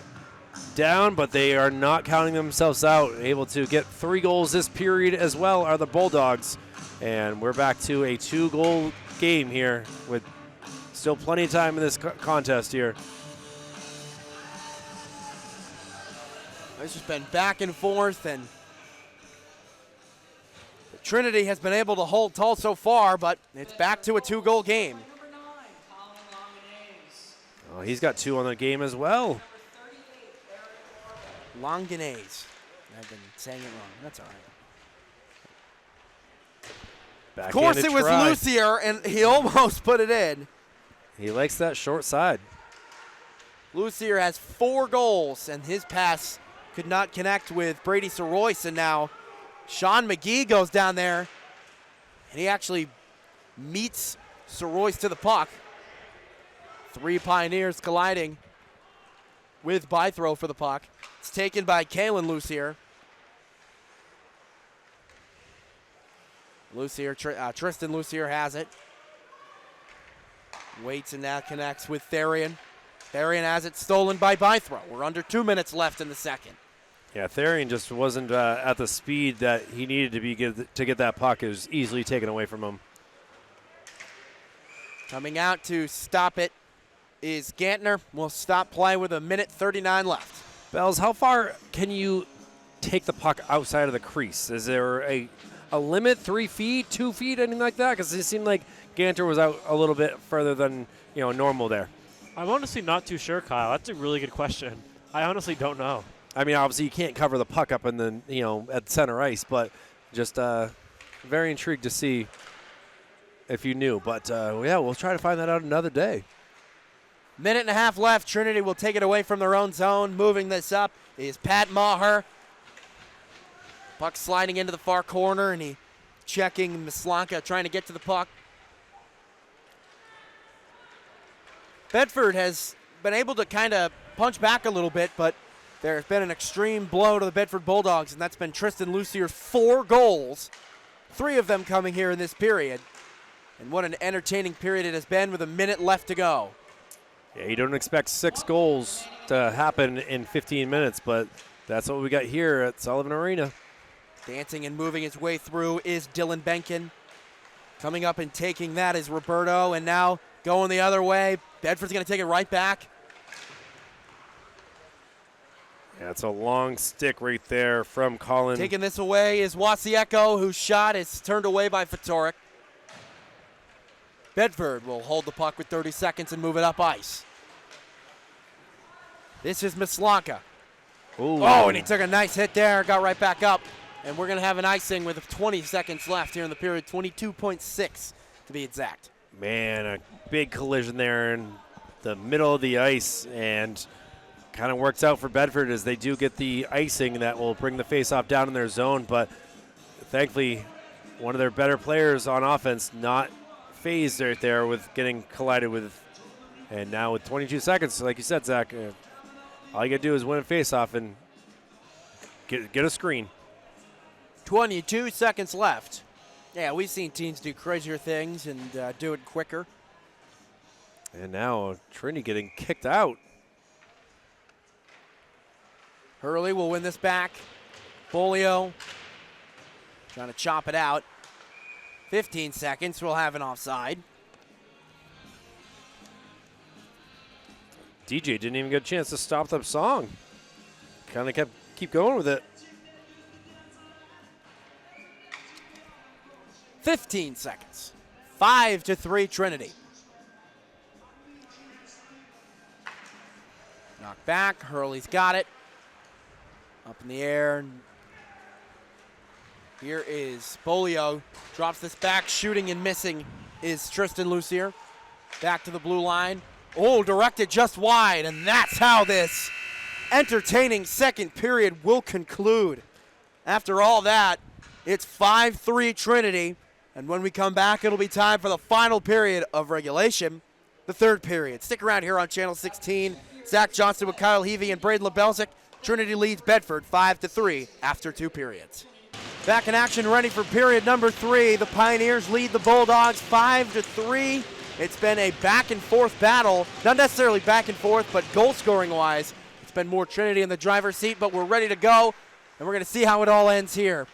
down, but they are not counting themselves out. Able to get 3 goals this period as well are the Bulldogs. And we're back to a 2-goal game here with still plenty of time in this contest here. It's just been back and forth, and Trinity has been able to hold tall so far, but it's back to a 2-goal game. Number 9, Colin Longanese. Oh, he's got 2 on the game as well. Longanese. I've been saying it wrong. That's all right. Of course, it was Lucier, and he almost put it in. He likes that short side. Lucier has 4 goals, and his pass could not connect with Brady Soroyce, and now Sean McGee goes down there, and he actually meets Soroyce to the puck. 3 Pioneers colliding with Bythro for the puck. It's taken by Kalen Lucier. Tristan Lucier has it. Waits and now connects with Therian. Therian has it stolen by Bythro. We're under 2 minutes left in the second. Yeah, Therian just wasn't at the speed that he needed to be to get that puck. It was easily taken away from him. Coming out to stop it is Gantner. We'll stop play with 1:39 left. Bells, how far can you take the puck outside of the crease? Is there a limit, 3 feet, 2 feet, anything like that? Because it seemed like Ganter was out a little bit further than normal there. I'm honestly not too sure, Kyle. That's a really good question. I honestly don't know. I mean, obviously you can't cover the puck up in the, at center ice, but just very intrigued to see if you knew. But, yeah, we'll try to find that out another day. Minute and a half left. Trinity will take it away from their own zone. Moving this up is Pat Maher. Puck sliding into the far corner, and he checking Mislanka, trying to get to the puck. Bedford has been able to kind of punch back a little bit, but there's been an extreme blow to the Bedford Bulldogs, and that's been Tristan Lucier's 4 goals, 3 of them coming here in this period. And what an entertaining period it has been with a minute left to go. Yeah, you don't expect 6 goals to happen in 15 minutes, but that's what we got here at Sullivan Arena. Dancing and moving his way through is Dylan Benkin. Coming up and taking that is Roberto, and now going the other way. Bedford's going to take it right back. Yeah, it's a long stick right there from Colin. Taking this away is Wasieko, whose shot is turned away by Fatorik. Bedford will hold the puck with 30 seconds and move it up ice. This is Mislanka. Ooh. Oh, and he took a nice hit there, got right back up. And we're going to have an icing with 20 seconds left here in the period, 22.6 to be exact. Man, a big collision there in the middle of the ice, and kind of works out for Bedford as they do get the icing that will bring the faceoff down in their zone. But thankfully, one of their better players on offense not phased right there with getting collided with. And now with 22 seconds, like you said, Zach, all you got to do is win a faceoff and get a screen. 22 seconds left. Yeah, we've seen teams do crazier things and do it quicker. And now Trinity getting kicked out. Hurley will win this back. Bolio trying to chop it out. 15 seconds, we'll have an offside. DJ didn't even get a chance to stop the song. Kind of keep going with it. 15 seconds. 5-3 Trinity. Knocked back. Hurley's got it. Up in the air. Here is Bolio. Drops this back. Shooting and missing is Tristan Lucier. Back to the blue line. Oh, directed just wide. And that's how this entertaining second period will conclude. After all that, it's 5-3 Trinity. And when we come back, it'll be time for the final period of regulation, the third period. Stick around here on Channel 16. Zach Johnston with Kyle Heavey and Braden LeBelzik. Trinity leads Bedford 5-3 after 2 periods. Back in action, ready for period number 3. The Pioneers lead the Bulldogs 5-3. It's been a back-and-forth battle. Not necessarily back and forth, but goal-scoring wise, it's been more Trinity in the driver's seat, but we're ready to go, and we're going to see how it all ends here.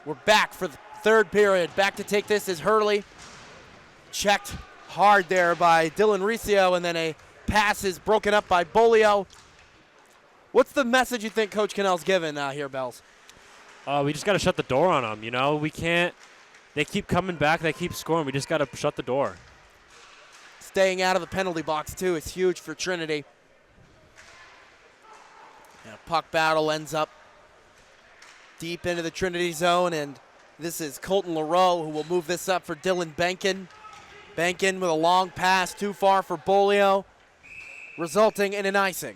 We're back for the third period. Back to take this is Hurley. Checked hard there by Dylan Riccio, and then a pass is broken up by Bolio. What's the message you think Coach Cannell's given here, Bells? We just got to shut the door on them. You know, we can't. They keep coming back. They keep scoring. We just got to shut the door. Staying out of the penalty box, too, is huge for Trinity. And a puck battle ends up deep into the Trinity zone, and this is Colton Leroux who will move this up for Dylan Benkin. Benkin with a long pass too far for Bolio, resulting in an icing.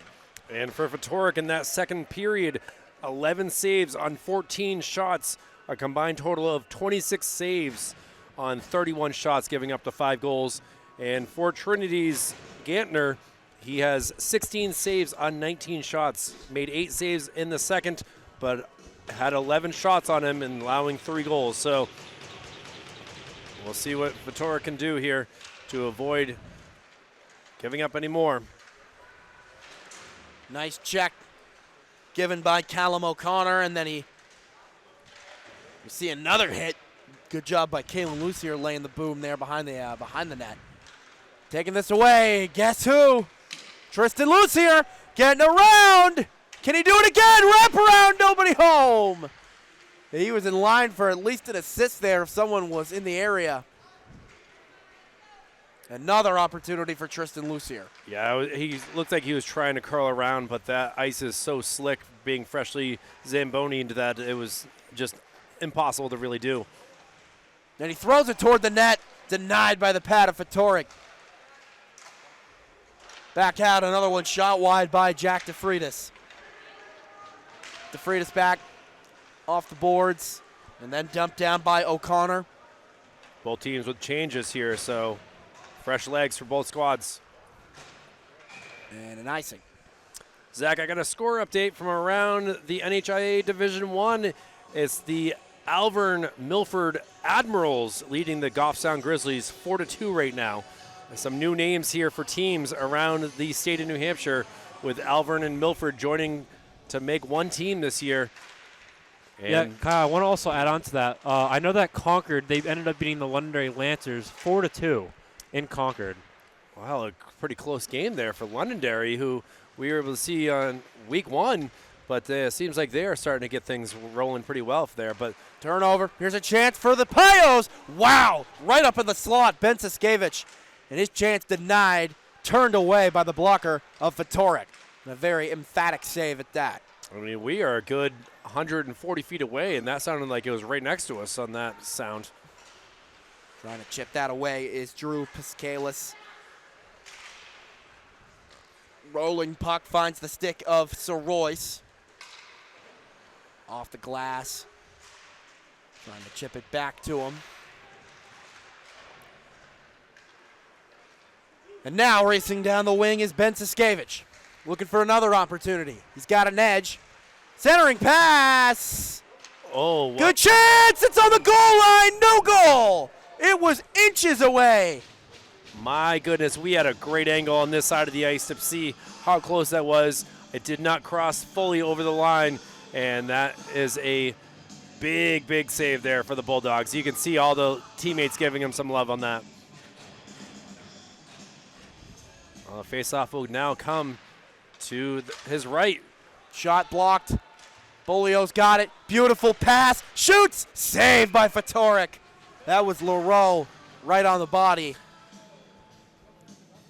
And for Fatorik in that second period, 11 saves on 14 shots, a combined total of 26 saves on 31 shots, giving up the 5 goals. And for Trinity's Gantner, he has 16 saves on 19 shots, made 8 saves in the second, but had 11 shots on him and allowing 3 goals. So we'll see what Fatorik can do here to avoid giving up any more. Nice check given by Callum O'Connor, and then we see another hit. Good job by Kalen Lucier laying the boom there behind the net. Taking this away, guess who? Tristan Lucier getting around. Can he do it again? Wrap around, nobody home. He was in line for at least an assist there if someone was in the area. Another opportunity for Tristan Lucier. Yeah, he looked like he was trying to curl around, but that ice is so slick, being freshly Zamboni-ed, that it was just impossible to really do. And he throws it toward the net, denied by the pad of Fatorik. Back out, another one shot wide by Jack DeFreitas. DeFreitas back off the boards, and then dumped down by O'Connor. Both teams with changes here, so fresh legs for both squads. And an icing. Zach, I got a score update from around the NHIAA Division 1. It's the Alvern Milford Admirals leading the Goffstown Grizzlies 4-2 right now. Some new names here for teams around the state of New Hampshire, with Alvern and Milford joining to make one team this year. And Yeah, Kyle, I want to also add on to that. I know that Concord, they ended up beating the Londonderry Lancers 4-2 in Concord. wow, a pretty close game there for Londonderry, who we were able to see on week 1, but it seems like they are starting to get things rolling pretty well there. But Turnover. Here's a chance for the Pios. Wow, right up in the slot, Ben Siskevich. And his chance denied, turned away by the blocker of Fatorik. And a very emphatic save at that. I mean, we are a good 140 feet away, and that sounded like it was right next to us on that sound. Trying to chip that away is Drew Piscalis. Rolling puck finds the stick of Soroyce. Off the glass. Trying to chip it back to him. And now racing down the wing is Ben Siskevich. Looking for another opportunity. He's got an edge. Centering pass. Oh, what? Good chance. It's on the goal line. No goal. It was inches away. My goodness, we had a great angle on this side of the ice to see how close that was. It did not cross fully over the line, and that is a big, big save there for the Bulldogs. You can see all the teammates giving him some love on that. Well, the faceoff will now come to his right. Shot blocked. Bolio's got it. Beautiful pass. Shoots. Saved by Fatorik. That was Leroux right on the body.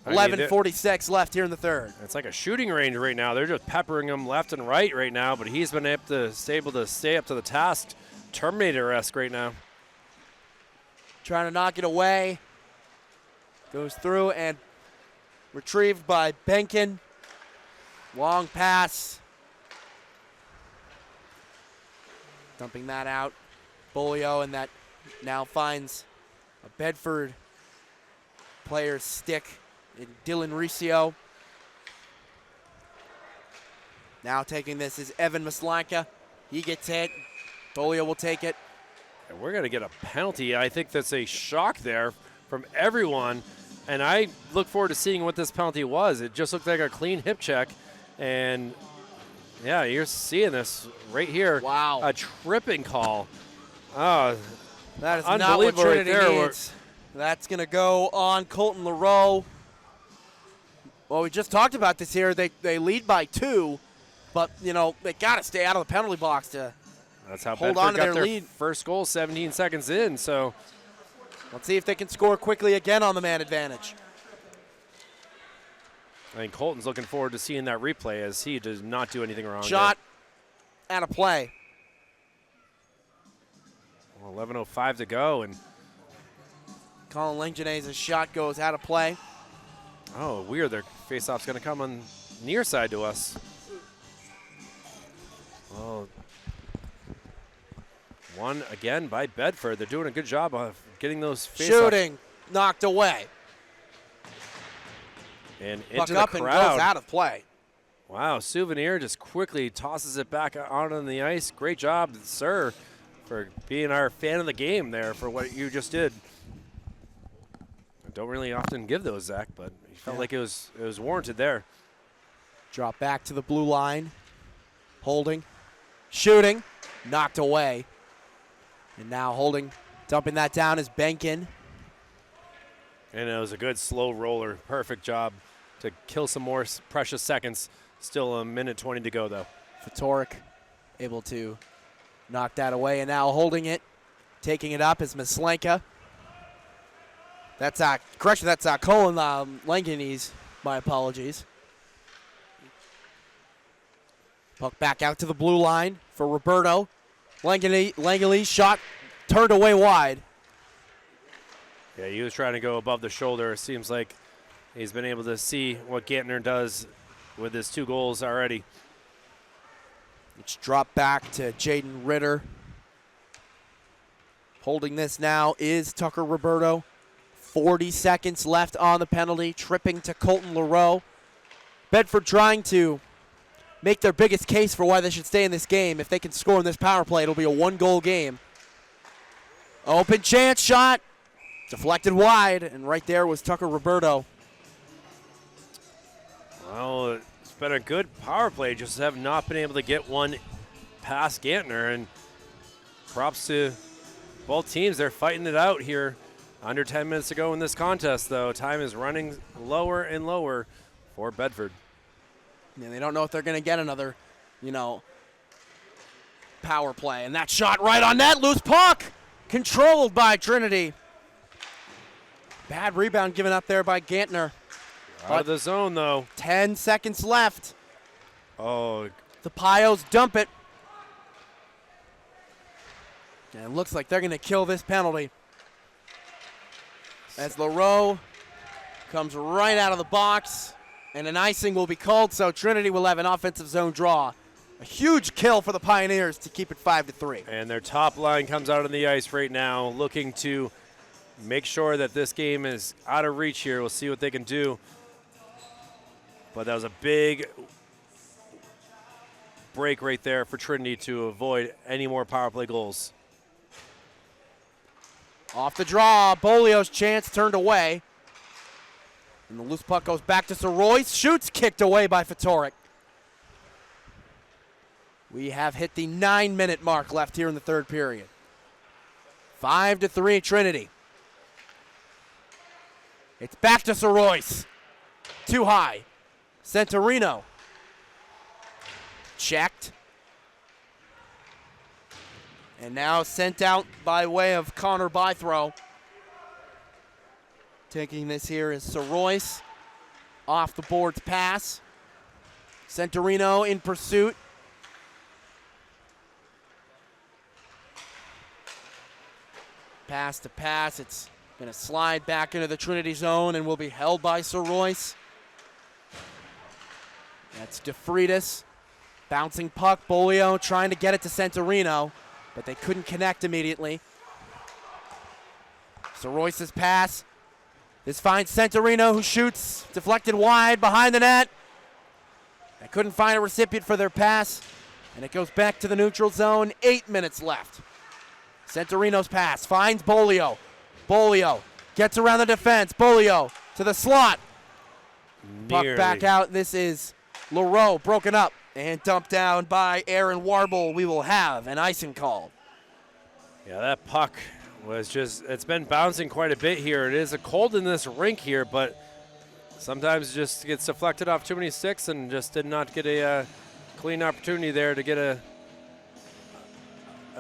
I mean, 11:46 left here in the third. It's like a shooting range right now. They're just peppering him left and right right now, but he's been able to stay up to the task. Terminator-esque right now. Trying to knock it away. Goes through and retrieved by Benkin. Long pass. Dumping that out. Bolio, and that now finds a Bedford player's stick in Dylan Riccio. Now taking this is Evan Maslanka. He gets hit. Bolio will take it. And we're going to get a penalty. I think that's a shock there from everyone. And I look forward to seeing what this penalty was. It just looked like a clean hip check. And, yeah, you're seeing this right here. Wow. A tripping call. Oh, That is not what unbelievable right Trinity there. needs. That's going to go on Colton Leroux. Well, we just talked about this here. They lead by 2, but, you know, they got to stay out of the penalty box to That's how hold Bedford on to got their their lead. first goal 17 seconds in. So let's see if they can score quickly again on the man advantage. I think Colton's looking forward to seeing that replay, as he does not do anything wrong. Shot out of play. Well, 11:05 to go, and Colin Langinase's shot goes out of play. oh, weird. Their faceoff's going to come on near side to us. Oh, one again by Bedford. They're doing a good job of getting those faceoffs. Shooting, knocked away. And Puck into the up and crowd. goes out of play. Wow, Souvenir just quickly tosses it back out on the ice. Great job, sir, for being our fan of the game there for what you just did. I don't really often give those, Zach, but he felt like it was warranted there. Drop back to the blue line. Holding. Shooting. Knocked away. And now Holding. Dumping that down is Benkin. And it was a good slow roller. Perfect job to kill some more precious seconds. Still 1:20 to go, though. Fatorik able to knock that away. And now Holding it. Taking it up is Maslenka. That's correction. That's Colin Langanese. My apologies. Puck back out to the blue line for Roberto. Langanese shot turned away wide. Yeah, he was trying to go above the shoulder. It seems like he's been able to see what Gantner does with his 2 goals already. It's dropped back to Jaden Ritter. Holding this now is Tucker Roberto. 40 seconds left on the penalty. Tripping to Colton Leroux. Bedford trying to make their biggest case for why they should stay in this game. If they can score in this power play, it'll be a 1-goal game. Open chance shot. Deflected wide, and right there was Tucker Roberto. Well, it's been a good power play, just have not been able to get one past Gantner, and props to both teams. They're fighting it out here. Under 10 minutes to go in this contest, though. Time is running lower and lower for Bedford. Yeah, they don't know if they're going to get another, power play. And that shot right on net, loose puck, controlled by Trinity. Bad rebound given up there by Gantner. Out of the zone, though. 10 seconds left. Oh. The Pios dump it. And it looks like they're going to kill this penalty. As Leroux comes right out of the box, and an icing will be called, so Trinity will have an offensive zone draw. A huge kill for the Pioneers to keep it 5-3. And their top line comes out on the ice right now, looking to make sure that this game is out of reach here. We'll see what they can do. But that was a big break right there for Trinity to avoid any more power play goals. Off the draw, Bolio's chance turned away. And the loose puck goes back to Sorois. Shoots, kicked away by Fatorik. We have hit the 9-minute mark left here in the third period. 5-3 Trinity. It's back to Sorois. Too high. Centurino. Checked. And now sent out by way of Connor Bythrow. Taking this here is Sorois. Off the boards pass. Centurino in pursuit. Pass to pass. It's going to slide back into the Trinity zone and will be held by Sorois. That's DeFreitas. Bouncing puck. Bolio trying to get it to Centurino, but they couldn't connect immediately. Sorois' pass. This finds Centurino, who shoots. Deflected wide behind the net. They couldn't find a recipient for their pass, and it goes back to the neutral zone. 8 minutes left. Centurino's pass finds Bolio. Bolio gets around the defense. Bolio to the slot. Puck back out. This is Leroux broken up and dumped down by Aaron Warble. We will have an icing call. Yeah, that puck was just, it's been bouncing quite a bit here. It is a cold in this rink here, but sometimes it just gets deflected off too many sticks and just did not get a clean opportunity there to get a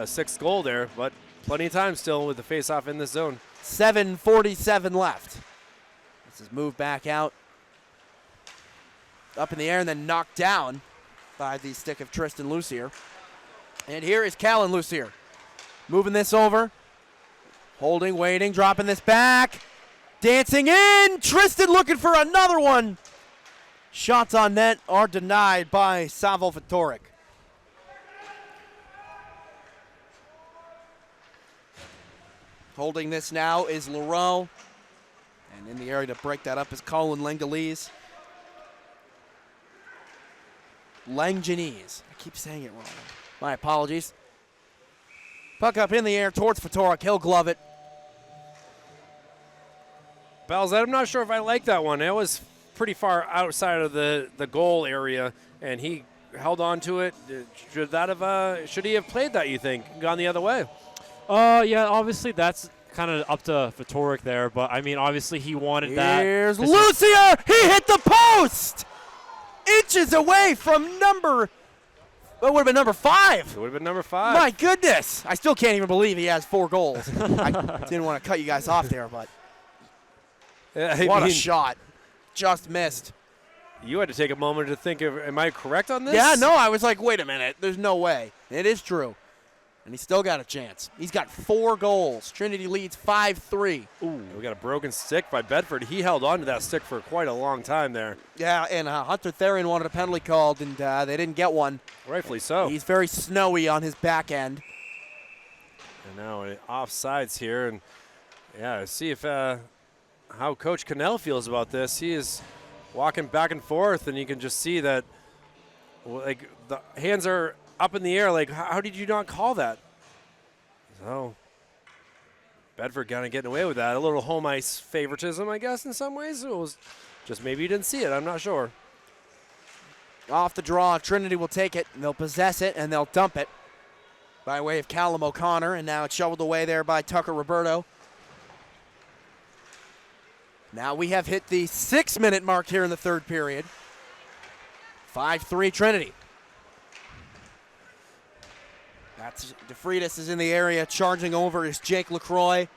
sixth goal there, but plenty of time still with the face-off in this zone. 7:47 left. This is moved back out. Up in the air and then knocked down by the stick of Tristan Lucier. And here is Callan Lucier. Moving this over. Holding, waiting, dropping this back. Dancing in. Tristan looking for another one. Shots on net are denied by Savo Fatorik. Holding this now is Leroux. And in the area to break that up is Colin Langanese. Langanese. I keep saying it wrong. My apologies. Puck up in the air towards Fatorik. He'll glove it. Bells, I'm not sure if I like that one. It was pretty far outside of the goal area, and he held on to it. Should he have played that, you think? Gone the other way? Yeah, obviously that's kind of up to Fatorik there, but I mean, obviously he wanted that. Here's Lucier! He hit the post! Inches away from number, what would have been number 5? It would have been number 5. My goodness. I still can't even believe he has 4 goals. I didn't want to cut you guys off there, but What a shot. Just missed. You had to take a moment to think of, am I correct on this? Yeah, no, I was like, wait a minute. There's no way. It is true. And he's still got a chance. He's got 4 goals. Trinity leads 5-3. Ooh, we got a broken stick by Bedford. He held on to that stick for quite a long time there. Yeah, and Hunter Therian wanted a penalty called, and they didn't get one. Rightfully so. He's very snowy on his back end. And now offsides here. And, yeah, see if how Coach Cannell feels about this. He is walking back and forth, and you can just see that, like, the hands are up in the air. Like, how did you not call that? So, Bedford kind of getting away with that. A little home ice favoritism, I guess, in some ways. It was just maybe you didn't see it. I'm not sure. Off the draw, Trinity will take it, and they'll possess it, and they'll dump it by way of Callum O'Connor, and now it's shoveled away there by Tucker Roberto. Now we have hit the 6-minute mark here in the third period. 5-3 Trinity. That's DeFreitas is in the area. Charging over is Jake LaCroix.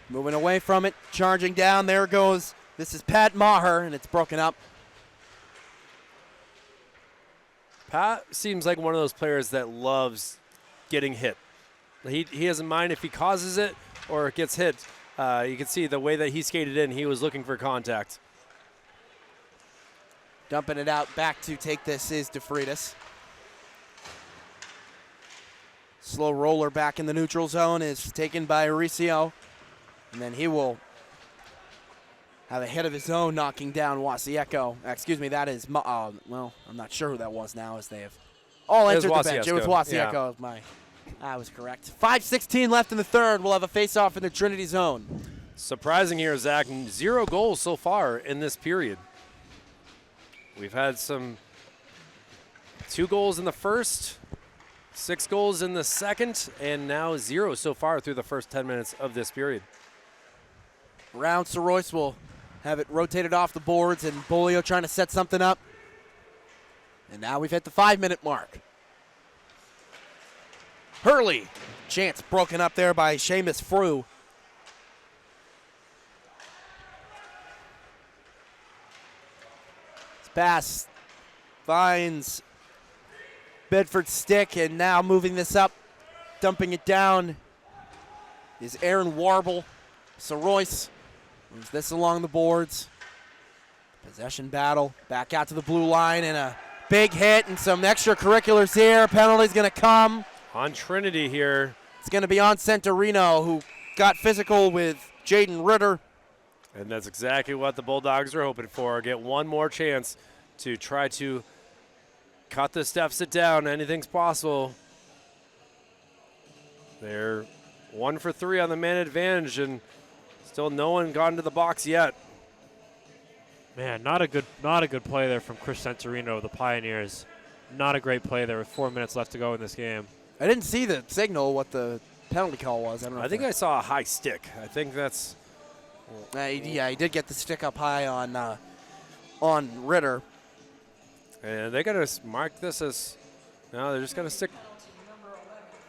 Moving away from it. Charging down. There goes. This is Pat Maher, and it's broken up. Pat seems like one of those players that loves getting hit. He doesn't mind if he causes it or gets hit. You can see the way that he skated in, he was looking for contact. Dumping it out back to take this is DeFreitas. Slow roller back in the neutral zone is taken by Aricio. And then he will have a hit of his own, knocking down Wasieko. Excuse me, that is, well, I'm not sure who that was now, as they have all entered the bench. It was Wasieko. Yeah. I was correct. 5:16 left in the third. We'll have a face-off in the Trinity zone. Surprising here, Zach. 0 goals so far in this period. We've had 2 goals in the first, 6 goals in the second, and now 0 so far through the first 10 minutes of this period. Round Royce will have it rotated off the boards, and Bolio trying to set something up. And now we've hit the 5-minute mark. Hurley, chance broken up there by Seamus Frew. This pass finds Bedford's stick, and now moving this up, dumping it down is Aaron Warble. So Royce moves this along the boards. Possession battle, back out to the blue line, and a big hit and some extracurriculars here. Penalty's going to come. On Trinity here. It's going to be on Centorino, who got physical with Jaden Ritter. And that's exactly what the Bulldogs are hoping for. Get one more chance to try to cut this deficit down. Anything's possible. They're 1 for 3 on the man advantage, and still no one got into the box yet. Man, not a good play there from Chris Centorino of the Pioneers. Not a great play there with 4 minutes left to go in this game. I didn't see the signal, what the penalty call was. I don't know. I think I saw a high stick. I think that's. Yeah, he did get the stick up high on Ritter. And they got to mark this as. No, they're just going to stick. Number 11,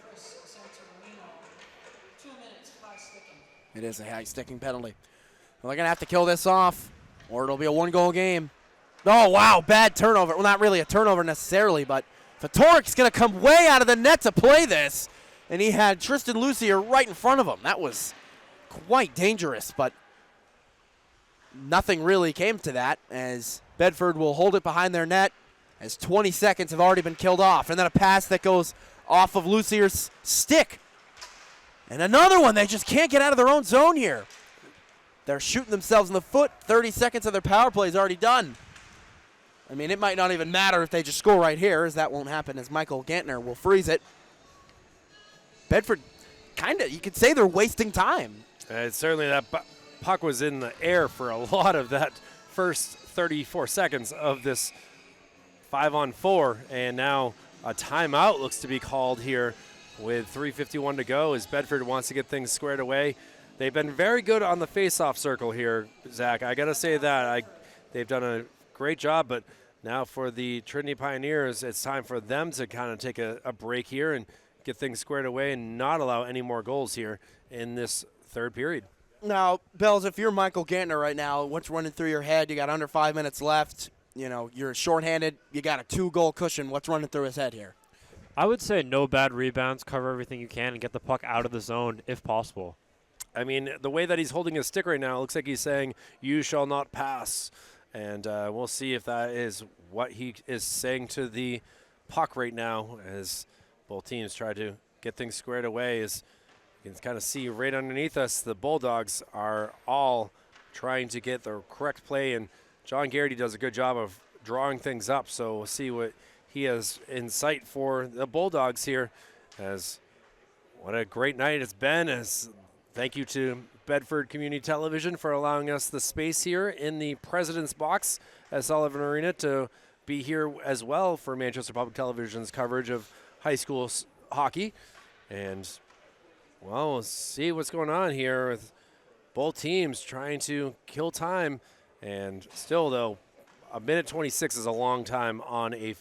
Chris Centorino. 2 minutes, high sticking. It is a high sticking penalty. Well, they're going to have to kill this off, or it'll be a 1-goal game. Oh, wow, bad turnover. Well, not really a turnover necessarily, but Fatorik's going to come way out of the net to play this, and he had Tristan Lucier right in front of him. That was quite dangerous, but nothing really came to that, as Bedford will hold it behind their net as 20 seconds have already been killed off. And then a pass that goes off of Lucier's stick. And another one. They just can't get out of their own zone here. They're shooting themselves in the foot. 30 seconds of their power play is already done. I mean, it might not even matter if they just score right here, as that won't happen, as Michael Gantner will freeze it. Bedford, kind of, you could say they're wasting time. Certainly that puck was in the air for a lot of that first 34 seconds of this 5-on-4, and now a timeout looks to be called here with 3:51 to go as Bedford wants to get things squared away. They've been very good on the face-off circle here, Zach. I got to say that. They've done a great job, but now for the Trinity Pioneers, it's time for them to kind of take a break here and get things squared away and not allow any more goals here in this third period. Now, Bells, if you're Michael Gantner right now, what's running through your head? You got under 5 minutes left. You're shorthanded. You got a 2-goal cushion. What's running through his head here? I would say no bad rebounds, cover everything you can, and get the puck out of the zone if possible. I mean, the way that he's holding his stick right now, it looks like he's saying, "You shall not pass." And we'll see if that is what he is saying to the puck right now as both teams try to get things squared away. As you can kind of see right underneath us, the Bulldogs are all trying to get the correct play, and John Garrity does a good job of drawing things up. So we'll see what he has in sight for the Bulldogs here. As what a great night it's been. As thank you to Bedford Community Television for allowing us the space here in the President's Box at Sullivan Arena to be here as well for Manchester Public Television's coverage of high school hockey. And, well, we'll see what's going on here with both teams trying to kill time. And still, though, a minute 26 is a long time on a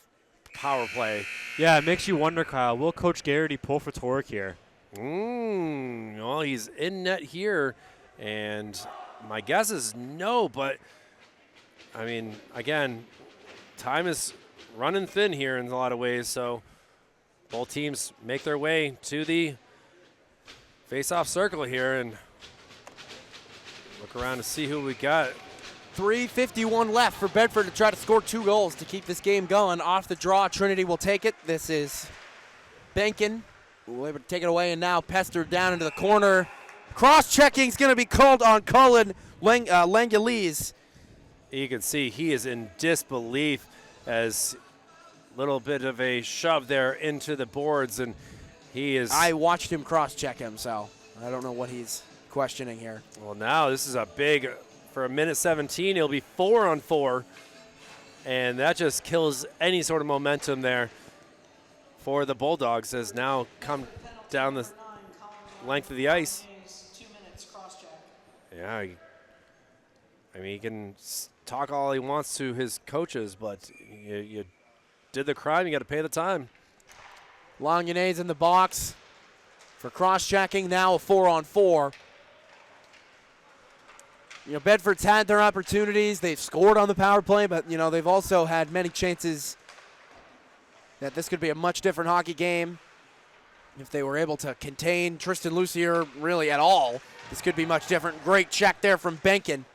power play. Yeah, it makes you wonder, Kyle, will Coach Garrity pull for Torek here? Well, he's in net here, and my guess is no, but, I mean, again, time is running thin here in a lot of ways, so both teams make their way to the face-off circle here and look around to see who we got. 3:51 left for Bedford to try to score 2 goals to keep this game going. Off the draw, Trinity will take it. This is Benkin. We'll able to take it away, and now pestered down into the corner. Cross-checking is going to be called on Cullen Langulese. You can see he is in disbelief as a little bit of a shove there into the boards, and he is... I watched him cross-check him, so I don't know what he's questioning here. Well, now this is a big... For a minute 17, it'll be 4-on-4, and that just kills any sort of momentum there for the Bulldogs as now come down the length of the ice. 2 minutes cross-check. Yeah, I mean, he can talk all he wants to his coaches, but you did the crime, you got to pay the time. Langulese in the box for cross-checking, now a 4-on-4. Bedford's had their opportunities. They've scored on the power play, but, they've also had many chances that this could be a much different hockey game. If they were able to contain Tristan Lucier really at all, this could be much different. Great check there from Benkin.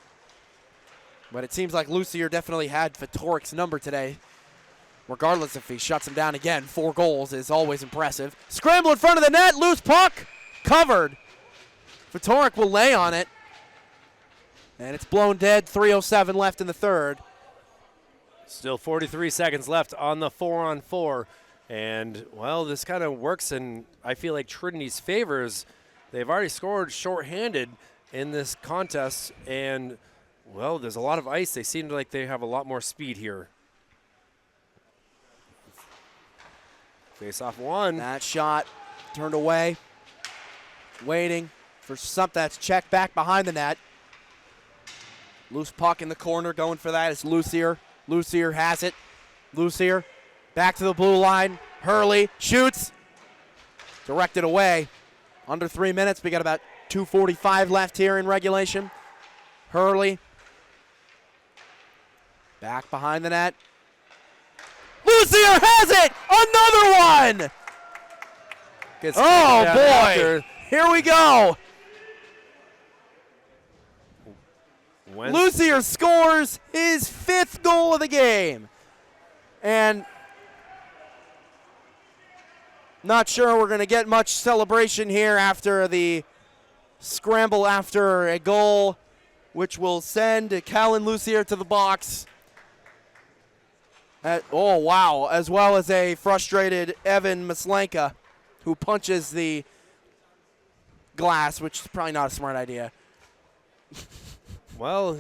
But it seems like Lucier definitely had Vitorek's number today. Regardless if he shuts him down again, 4 goals is always impressive. Scramble in front of the net, loose puck, covered. Vitorek will lay on it. And it's blown dead, 3:07 left in the third. Still 43 seconds left on the 4-on-4. And, well, this kind of works in, I feel like, Trinity's favors. They've already scored shorthanded in this contest. And, well, there's a lot of ice. They seem like they have a lot more speed here. Face-off one. That shot turned away. Waiting for something that's checked back behind the net. Loose puck in the corner, going for that is Lucier. Lucier has it. Lucier back to the blue line. Hurley shoots. Directed away. Under 3 minutes. We got about 2:45 left here in regulation. Hurley back behind the net. Lucier has it! Another one! Oh, boy. Here we go. Lucier scores his 5th goal of the game. And not sure we're going to get much celebration here after the scramble after a goal, which will send Callan Lucier to the box. Oh, wow. As well as a frustrated Evan Maslenka, who punches the glass, which is probably not a smart idea. Well,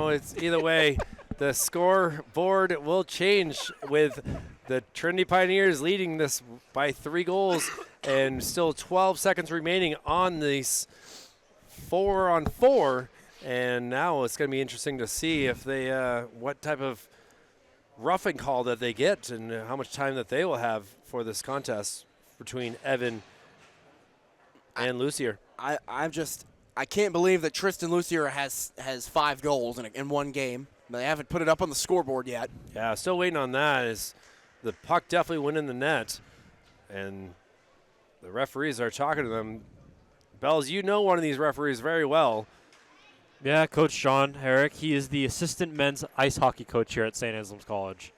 it's either way. The scoreboard will change with the Trinity Pioneers leading this by 3 goals and still 12 seconds remaining on this 4-on-4. And now it's going to be interesting to see if they what type of roughing call that they get and how much time that they will have for this contest between Evan and Lucier. I can't believe that Tristan Lucier has 5 goals in one game. They haven't put it up on the scoreboard yet. Yeah, still waiting on that. Is the puck definitely went in the net, and the referees are talking to them. Bells, you know one of these referees very well. Yeah, Coach John Herrick. He is the assistant men's ice hockey coach here at St. Anselm College.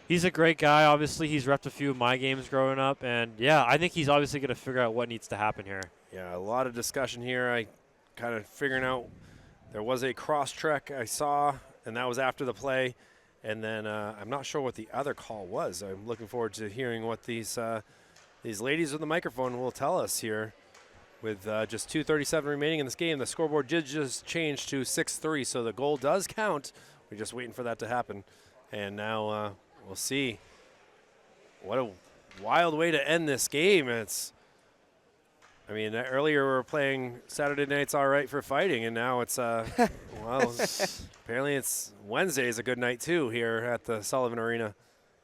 He's a great guy. Obviously, he's repped a few of my games growing up, and yeah, I think he's obviously going to figure out what needs to happen here. Yeah, a lot of discussion here. I kind of figuring out there was a cross-check I saw, and that was after the play. And then I'm not sure what the other call was. I'm looking forward to hearing what these ladies with the microphone will tell us here. With just 2:37 remaining in this game, the scoreboard did just change to 6-3, so the goal does count. We're just waiting for that to happen. And now we'll see. What a wild way to end this game. I mean, earlier we were playing Saturday Night's All Right for Fighting, and now it's, well, apparently it's Wednesday is a good night, too, here at the Sullivan Arena.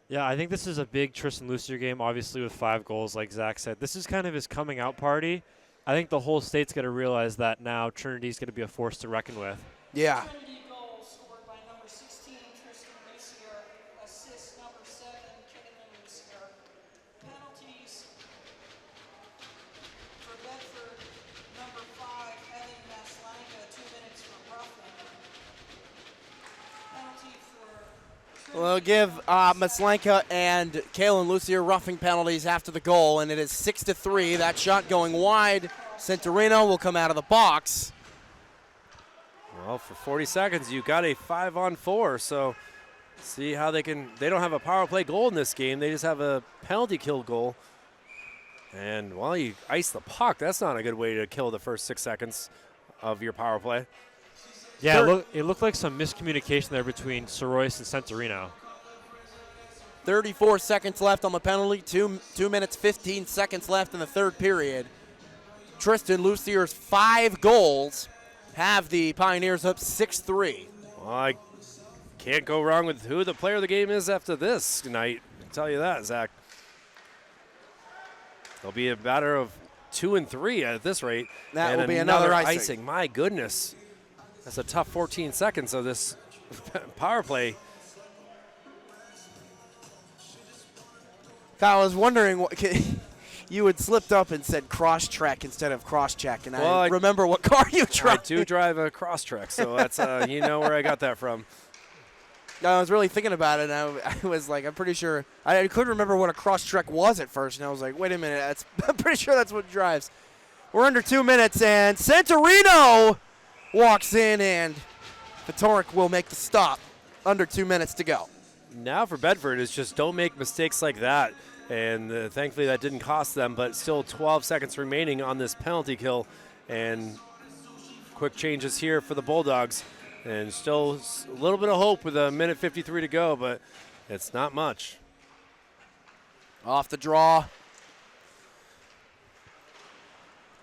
Yeah, I think this is a big Tristan Lucier game, obviously with 5 goals, like Zach said. This is kind of his coming out party. I think the whole state's going to realize that now Trinity's going to be a force to reckon with. Yeah. Trinity goal scored by number 16, Tristan Lucier. Assist number 7, Kidman Lucier. Penalties for Bedford, number 5, Evan Maslanka, 2 minutes for roughing. Penalty for We'll give Maslanka and Kalen Lucier roughing penalties after the goal, and it is 6-3. That shot going wide. Centurino will come out of the box. Well, for 40 seconds, you got a 5-on-4, so see how they don't have a power play goal in this game. They just have a penalty kill goal. And while you ice the puck, that's not a good way to kill the first 6 seconds of your power play. Yeah, it looked like some miscommunication there between Sorois and Centurino. 34 seconds left on the penalty. 2 minutes, 15 seconds left in the third period. Tristan Lucier's 5 goals have the Pioneers up 6-3. Well, I can't go wrong with who the player of the game is after this night. I'll tell you that, Zach. It'll be a matter of 2 and 3 at this rate. That and will be another icing. My goodness. That's a tough 14 seconds of this power play. Kyle, I was wondering what you had slipped up and said cross-track instead of cross-check, and I remember what car you drive. I do drive a cross-track, so that's you know where I got that from. I was really thinking about it, and I was like, I'm pretty sure. I couldn't remember what a cross-trek was at first, and I was like, wait a minute, I'm pretty sure that's what drives. We're under 2 minutes, and Centurino walks in, and Vitoric will make the stop. Under 2 minutes to go. Now for Bedford is just don't make mistakes like that, and thankfully that didn't cost them, but still 12 seconds remaining on this penalty kill, and quick changes here for the Bulldogs. And still a little bit of hope with a minute 53 to go, but it's not much. Off the draw.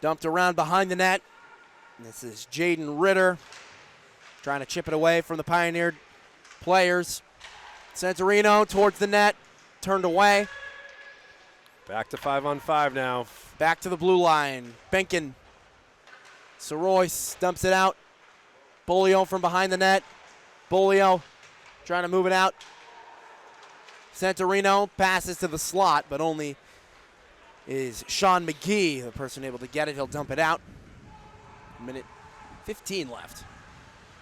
Dumped around behind the net. This is Jaden Ritter trying to chip it away from the Pioneer players. Centurino towards the net, turned away. Back to 5-on-5 now. Back to the blue line. Benkin. Sorois dumps it out. Bolio from behind the net. Bolio trying to move it out. Centurino passes to the slot, but only is Sean McGee, the person able to get it. He'll dump it out. Minute 15 left.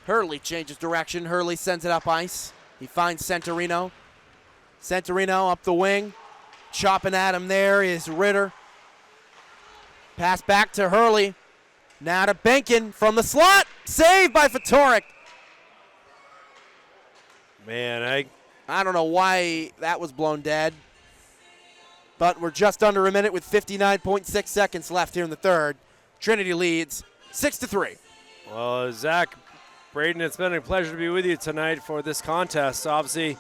Hurley changes direction. Hurley sends it up ice. He finds Centurino. Centurino up the wing. Chopping at him there is Ritter. Pass back to Hurley. Now to Benkin from the slot. Saved by Vitoric. Man, I don't know why that was blown dead. But we're just under a minute with 59.6 seconds left here in the third. Trinity leads 6-3. Well, Zach, Braden, it's been a pleasure to be with you tonight for this contest. Obviously,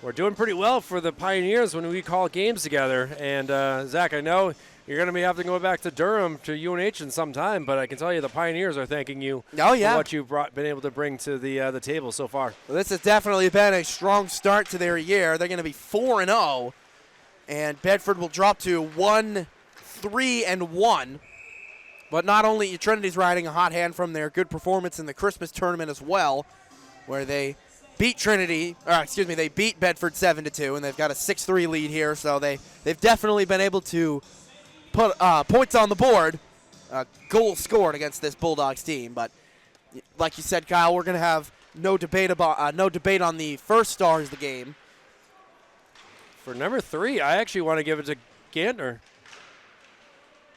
we're doing pretty well for the Pioneers when we call games together. And, Zach, I know you're going to be having to go back to Durham to UNH in some time, but I can tell you the Pioneers are thanking you for what you've been able to bring to the table so far. Well, this has definitely been a strong start to their year. They're going to be 4-0, and Bedford will drop to 1-3-1. But not only Trinity's riding a hot hand from their good performance in the Christmas tournament as well, where they beat they beat Bedford 7-2, and they've got a 6-3 lead here. So they've definitely been able to put points on the board, goals scored against this Bulldogs team. But like you said, Kyle, we're going to have no debate on the first stars of the game. For number 3, I actually want to give it to Gantner.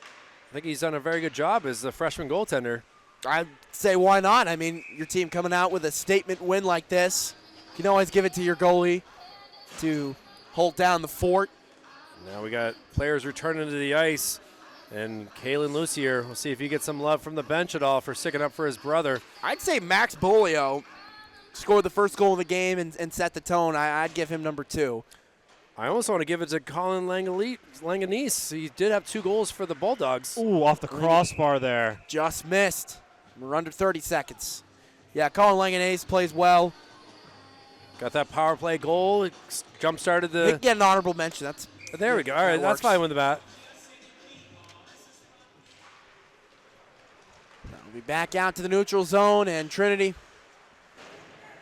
I think he's done a very good job as the freshman goaltender. I'd say why not? I mean, your team coming out with a statement win like this, you can always give it to your goalie to hold down the fort. Now we got players returning to the ice, and Kalen Lucier, we'll see if he gets some love from the bench at all for sticking up for his brother. I'd say Max Bolio scored the first goal of the game and set the tone. I'd give him number 2. I also want to give it to Colin Langanese. He did have 2 goals for the Bulldogs. Ooh, off the crossbar there. Just missed. We're under 30 seconds. Yeah, Colin Langanese plays well. Got that power play goal. It jump-started the... Get an honorable mention. There we go. All right, that's fine with the bat. We'll be back out to the neutral zone, and Trinity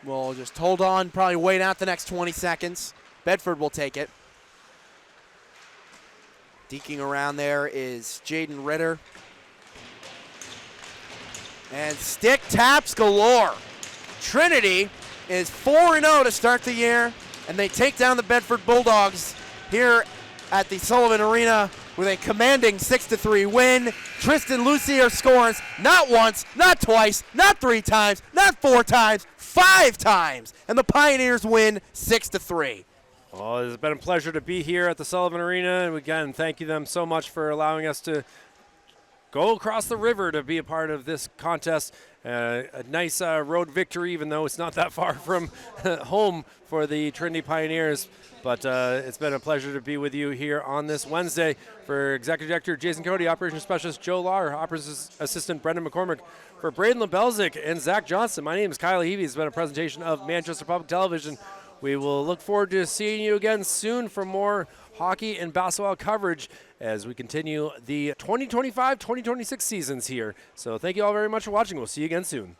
will just hold on, probably wait out the next 20 seconds. Bedford will take it. Deking around there is Jaden Ritter. And stick taps galore. Trinity is 4-0 to start the year, and they take down the Bedford Bulldogs here at the Sullivan Arena with a commanding 6-3 win. Tristan Lucier scores not once, not twice, not 3 times, not 4 times, 5 times, and the Pioneers win 6-3. Well, it's been a pleasure to be here at the Sullivan Arena, and again, thank you them so much for allowing us to go across the river to be a part of this contest. A nice road victory, even though it's not that far from home for the Trinity Pioneers. But it's been a pleasure to be with you here on this Wednesday. For Executive Director Jason Cody, Operations Specialist Joe Lahr, Operations Assistant Brendan McCormick, for Braden LeBelzik and Zach Johnson, my name is Kyle Heavey. It's been a presentation of Manchester Public Television. We will look forward to seeing you again soon for more hockey and basketball coverage as we continue the 2025-2026 seasons here. So thank you all very much for watching. We'll see you again soon.